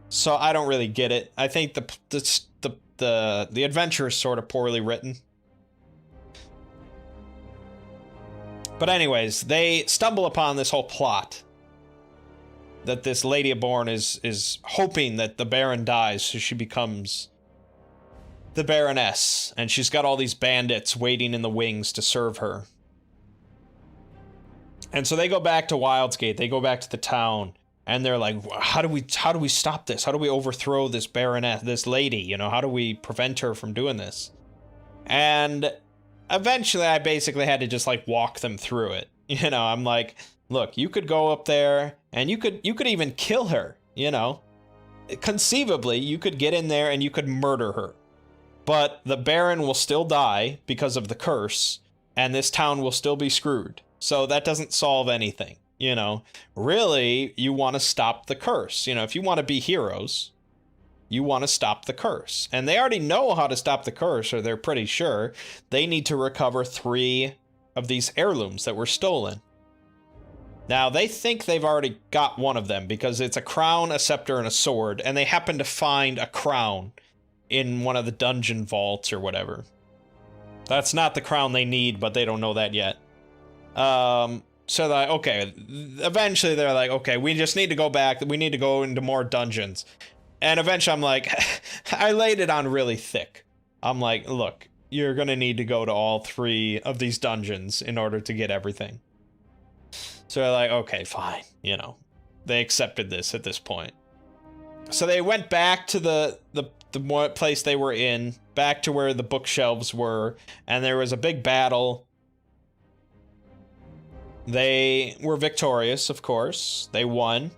So I don't really get it. I think the adventure is sort of poorly written. But anyways, they stumble upon this whole plot that this Lady Aborn is hoping that the Baron dies so she becomes the Baroness, and she's got all these bandits waiting in the wings to serve her. And so they go back to Wildsgate, they go back to the town, and they're like, how do we stop this? How do we overthrow this Baroness, this lady, you know, how do we prevent her from doing this? And eventually I basically had to just like walk them through it. You know, I'm like, look, you could go up there and you could even kill her, you know. Conceivably, you could get in there and you could murder her. But the Baron will still die because of the curse, and this town will still be screwed. So that doesn't solve anything, you know. Really, you want to stop the curse. You know, if you want to be heroes, you want to stop the curse. And they already know how to stop the curse, or they're pretty sure. They need to recover 3 of these heirlooms that were stolen. Now, they think they've already got one of them because it's a crown, a scepter, and a sword, and they happen to find a crown in one of the dungeon vaults or whatever. That's not the crown they need, but they don't know that yet. So they're like, okay, eventually they're like, okay, we just need to go back, we need to go into more dungeons. And eventually I'm like, I laid it on really thick. I'm like, look, you're gonna need to go to all 3 of these dungeons in order to get everything. So they're like, okay, fine, you know. They accepted this at this point. So they went back to the place they were in, back to where the bookshelves were, and there was a big battle. They were victorious, of course. They won.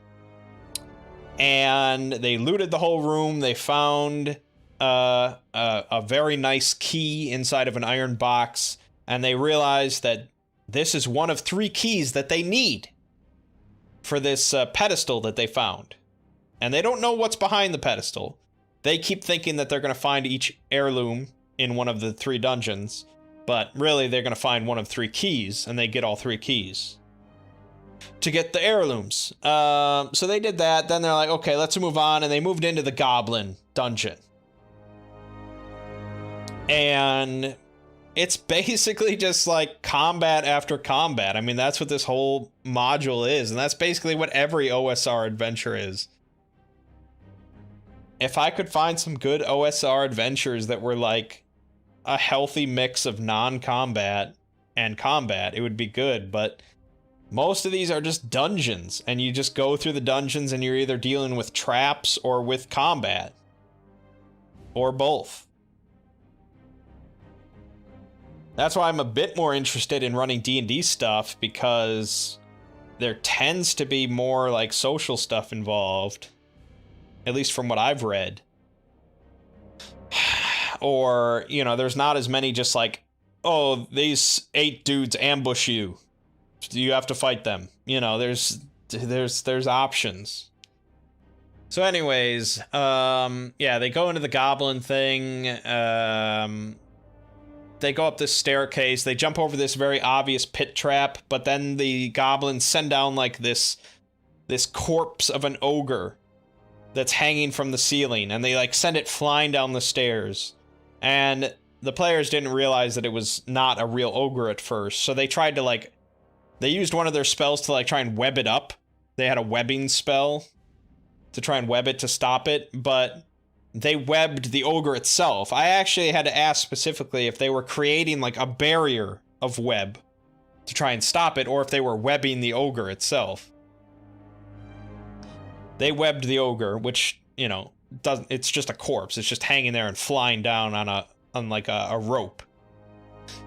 And they looted the whole room. They found a very nice key inside of an iron box, and they realized that this is one of 3 keys that they need for this pedestal that they found. And they don't know what's behind the pedestal. They keep thinking that they're going to find each heirloom in one of the 3 dungeons, but really they're going to find one of 3 keys, and they get all 3 keys to get the heirlooms. So they did that. Then they're like, okay, let's move on. And they moved into the Goblin dungeon. And it's basically just like combat after combat. I mean, that's what this whole module is, and that's basically what every OSR adventure is. If I could find some good OSR adventures that were like a healthy mix of non-combat and combat, it would be good, but most of these are just dungeons, and you just go through the dungeons and you're either dealing with traps or with combat. Or both. That's why I'm a bit more interested in running D&D stuff, because there tends to be more like social stuff involved. At least from what I've read. Or, you know, there's not as many just like, oh, these 8 dudes ambush you. You have to fight them. You know, there's options. So anyways, yeah, they go into the goblin thing. They go up this staircase. They jump over this very obvious pit trap, but then the goblins send down like this corpse of an ogre that's hanging from the ceiling, and they like send it flying down the stairs. And the players didn't realize that it was not a real ogre at first, so they tried to like, they used one of their spells to like try and web it up. They had a webbing spell to try and web it to stop it, but they webbed the ogre itself. I actually had to ask specifically if they were creating like a barrier of web to try and stop it, or if they were webbing the ogre itself. They webbed the ogre, which, you know, it's just a corpse. It's just hanging there and flying down on like a rope.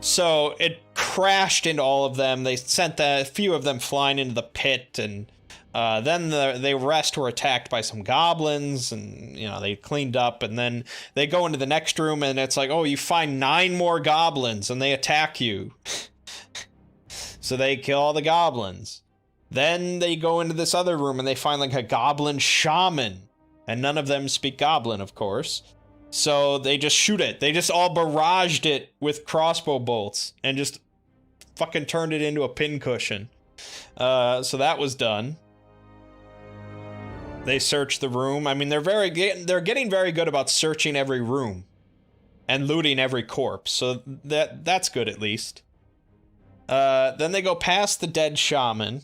So it crashed into all of them. They sent a few of them flying into the pit, and then the rest were attacked by some goblins, and, you know, they cleaned up, and then they go into the next room, and it's like, oh, you find 9 more goblins, and they attack you. So they kill all the goblins. Then they go into this other room, and they find like a goblin shaman, and none of them speak goblin, of course. So they just shoot it. They just all barraged it with crossbow bolts, and just fucking turned it into a pincushion. So that was done. They searched the room. I mean, they're getting very good about searching every room and looting every corpse. So that's good, at least. Then they go past the dead shaman,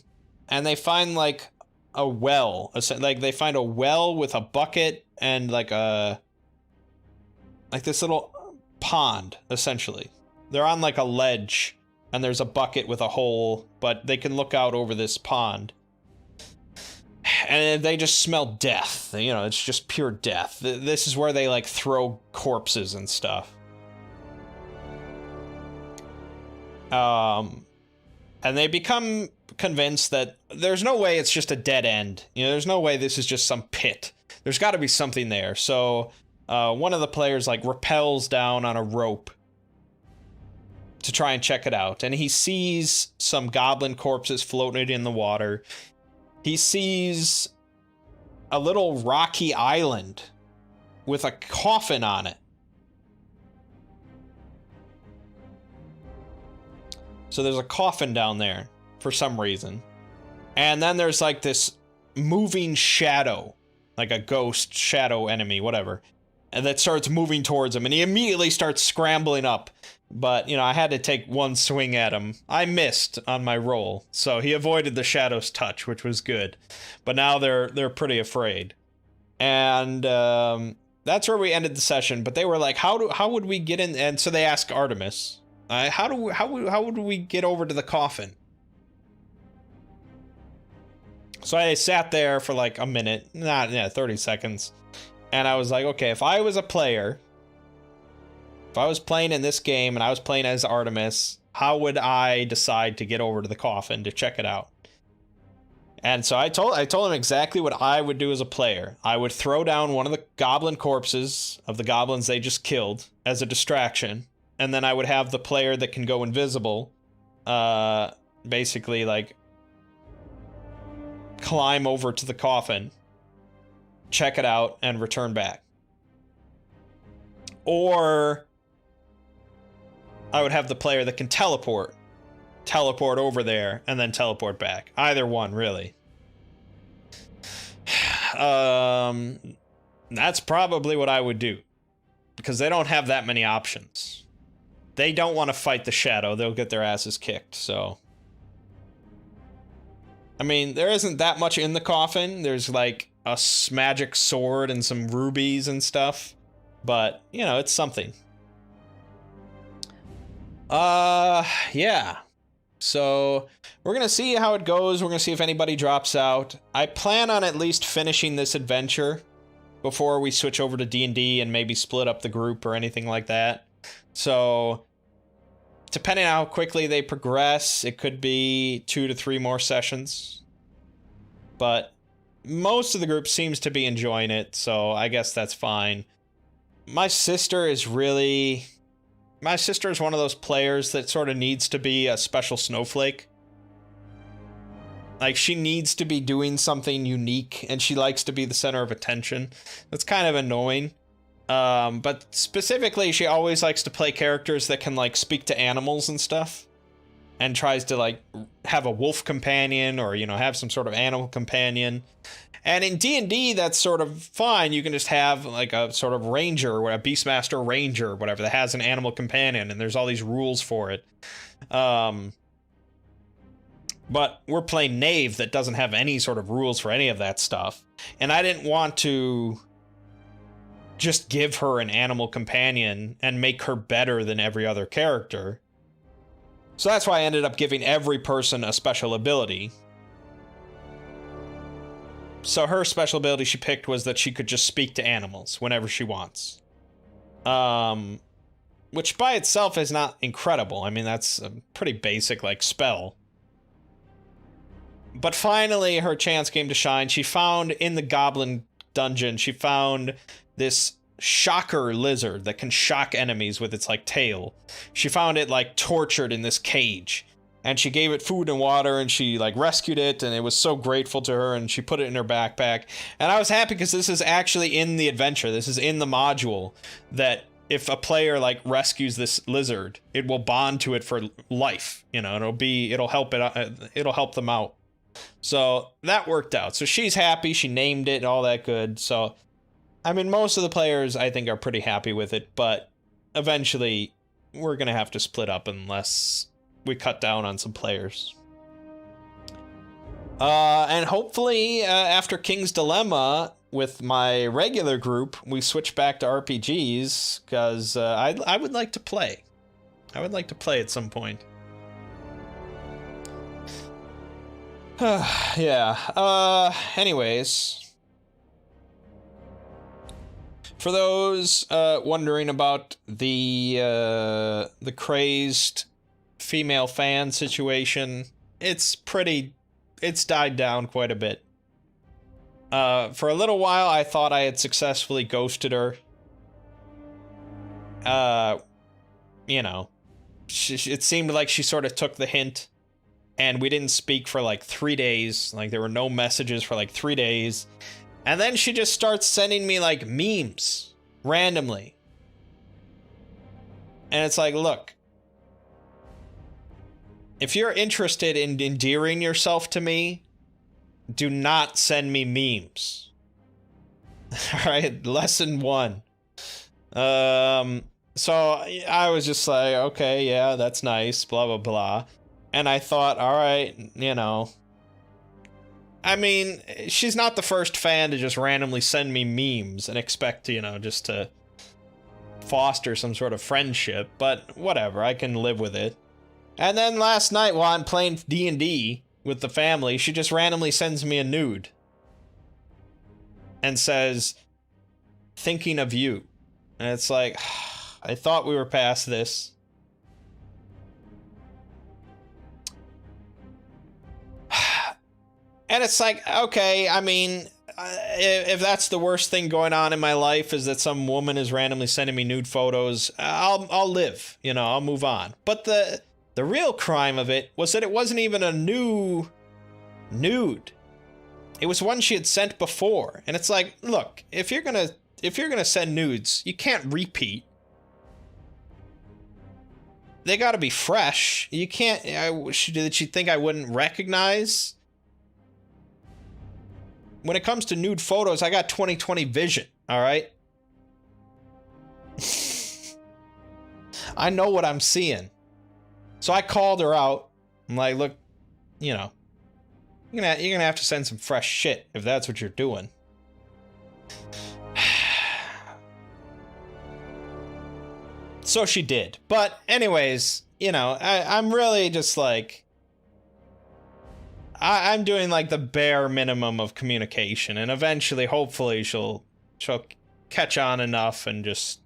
and they find like a well. Like they find a well with a bucket and like this little pond, essentially. They're on like a ledge, and there's a bucket with a hole, but they can look out over this pond. And they just smell death. You know, it's just pure death. This is where they like throw corpses and stuff. And they become convinced that there's no way it's just a dead end. You know, there's no way this is just some pit. There's got to be something there. So one of the players like rappels down on a rope to try and check it out, and he sees some goblin corpses floating in the water. He sees a little rocky island with a coffin on it. So there's a coffin down there for some reason. And then there's like this moving shadow, like a ghost shadow enemy, whatever, and that starts moving towards him, and he immediately starts scrambling up. But, you know, I had to take one swing at him. I missed on my roll, so he avoided the shadow's touch, which was good. But now they're pretty afraid. And that's where we ended the session. But they were like, how would we get in? And so they asked Artemis, how would we get over to the coffin? So I sat there for like a minute, 30 seconds. And I was like, okay, if I was a player, if I was playing in this game and I was playing as Artemis, how would I decide to get over to the coffin to check it out? And so I told him exactly what I would do as a player. I would throw down one of the goblin corpses of the goblins they just killed as a distraction, and then I would have the player that can go invisible, basically like climb over to the coffin, check it out, and return back. Or I would have the player that can teleport over there and then teleport back. Either one, really. That's probably what I would do. because they don't have that many options. They don't want to fight the Shadow. They'll get their asses kicked, so. I mean, there isn't that much in the coffin. There's like a magic sword and some rubies and stuff. But, you know, it's something. Yeah. So, we're going to see how it goes. We're going to see if anybody drops out. I plan on at least finishing this adventure before we switch over to D&D and maybe split up the group or anything like that. So, depending on how quickly they progress, it could be 2 to 3 more sessions. But most of the group seems to be enjoying it, so I guess that's fine. My sister is one of those players that sort of needs to be a special snowflake. Like, she needs to be doing something unique, and she likes to be the center of attention. That's kind of annoying. But specifically, she always likes to play characters that can, like, speak to animals and stuff. And tries to, like, have a wolf companion or, you know, have some sort of animal companion. And in D&D, that's sort of fine. You can just have, like, a sort of ranger or a Beastmaster ranger or whatever that has an animal companion. And there's all these rules for it. But we're playing Knave that doesn't have any sort of rules for any of that stuff. And I didn't want to just give her an animal companion and make her better than every other character. So that's why I ended up giving every person a special ability. So her special ability she picked was that she could just speak to animals whenever she wants. Which by itself is not incredible. I mean, that's a pretty basic, like, spell. But finally, her chance came to shine. She found, in the goblin dungeon, she found this shocker lizard that can shock enemies with its, like, tail. She found it, like, tortured in this cage. And she gave it food and water, and she, like, rescued it, and it was so grateful to her, and she put it in her backpack. And I was happy because this is actually in the adventure. This is in the module that if a player, like, rescues this lizard, it will bond to it for life. You know, it'll help them out. So that worked out. So she's happy. She named it and all that good. So, I mean, most of the players, I think, are pretty happy with it, but eventually we're going to have to split up unless we cut down on some players. And hopefully, after King's Dilemma, with my regular group, we switch back to RPGs, because I would like to play. I would like to play at some point. Yeah. Anyways. For those wondering about the crazed female fan situation, it's died down quite a bit. For a little while, I thought I had successfully ghosted her. You know, it seemed like she sort of took the hint, and we didn't speak for like 3 days. Like, there were no messages for like 3 days. And then she just starts sending me, like, memes randomly. And it's like, look, if you're interested in endearing yourself to me, do not send me memes. All right, lesson 1. So I was just like, okay, yeah, that's nice, blah, blah, blah. And I thought, all right, you know, I mean, she's not the first fan to just randomly send me memes and expect, you know, just to foster some sort of friendship, but whatever, I can live with it. And then last night, while I'm playing D&D with the family, she just randomly sends me a nude and says, thinking of you. And it's like, I thought we were past this. And it's like, okay, I mean, if that's the worst thing going on in my life is that some woman is randomly sending me nude photos, I'll live, you know, I'll move on. But the real crime of it was that it wasn't even a new nude. It was one she had sent before. And it's like, look, if you're gonna send nudes, you can't repeat. They gotta be fresh. You can't, did she think I wouldn't recognize? When it comes to nude photos, I got 20/20 vision, all right? I know what I'm seeing. So I called her out. I'm like, look, you know, you're gonna have to send some fresh shit if that's what you're doing. So she did. But anyways, you know, I'm really just like, I'm doing like the bare minimum of communication, and eventually, hopefully, she'll catch on enough and just,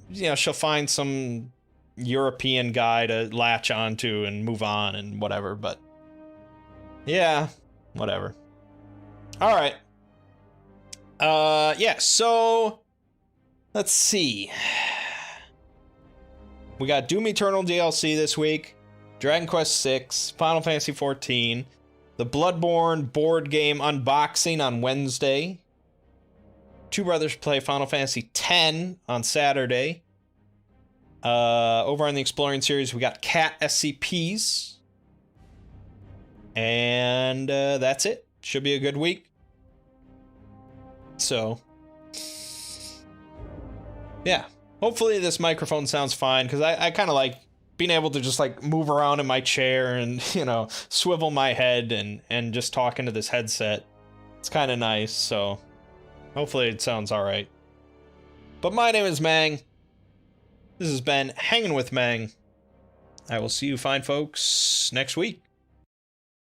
you know, she'll find some European guy to latch onto and move on and whatever. But yeah, whatever. All right. Yeah. So let's see. We got Doom Eternal DLC this week, Dragon Quest VI, Final Fantasy XIV, the Bloodborne board game unboxing on Wednesday. Two Brothers play Final Fantasy X on Saturday. Over on the Exploring series, we got Cat SCPs. And that's it. Should be a good week. So, yeah. Hopefully this microphone sounds fine, because I kind of like being able to just like move around in my chair and, you know, swivel my head and just talk into this headset. It's kind of nice, so hopefully it sounds all right. But my name is Mangg. This has been Hanging with Mangg. I will see you fine folks next week.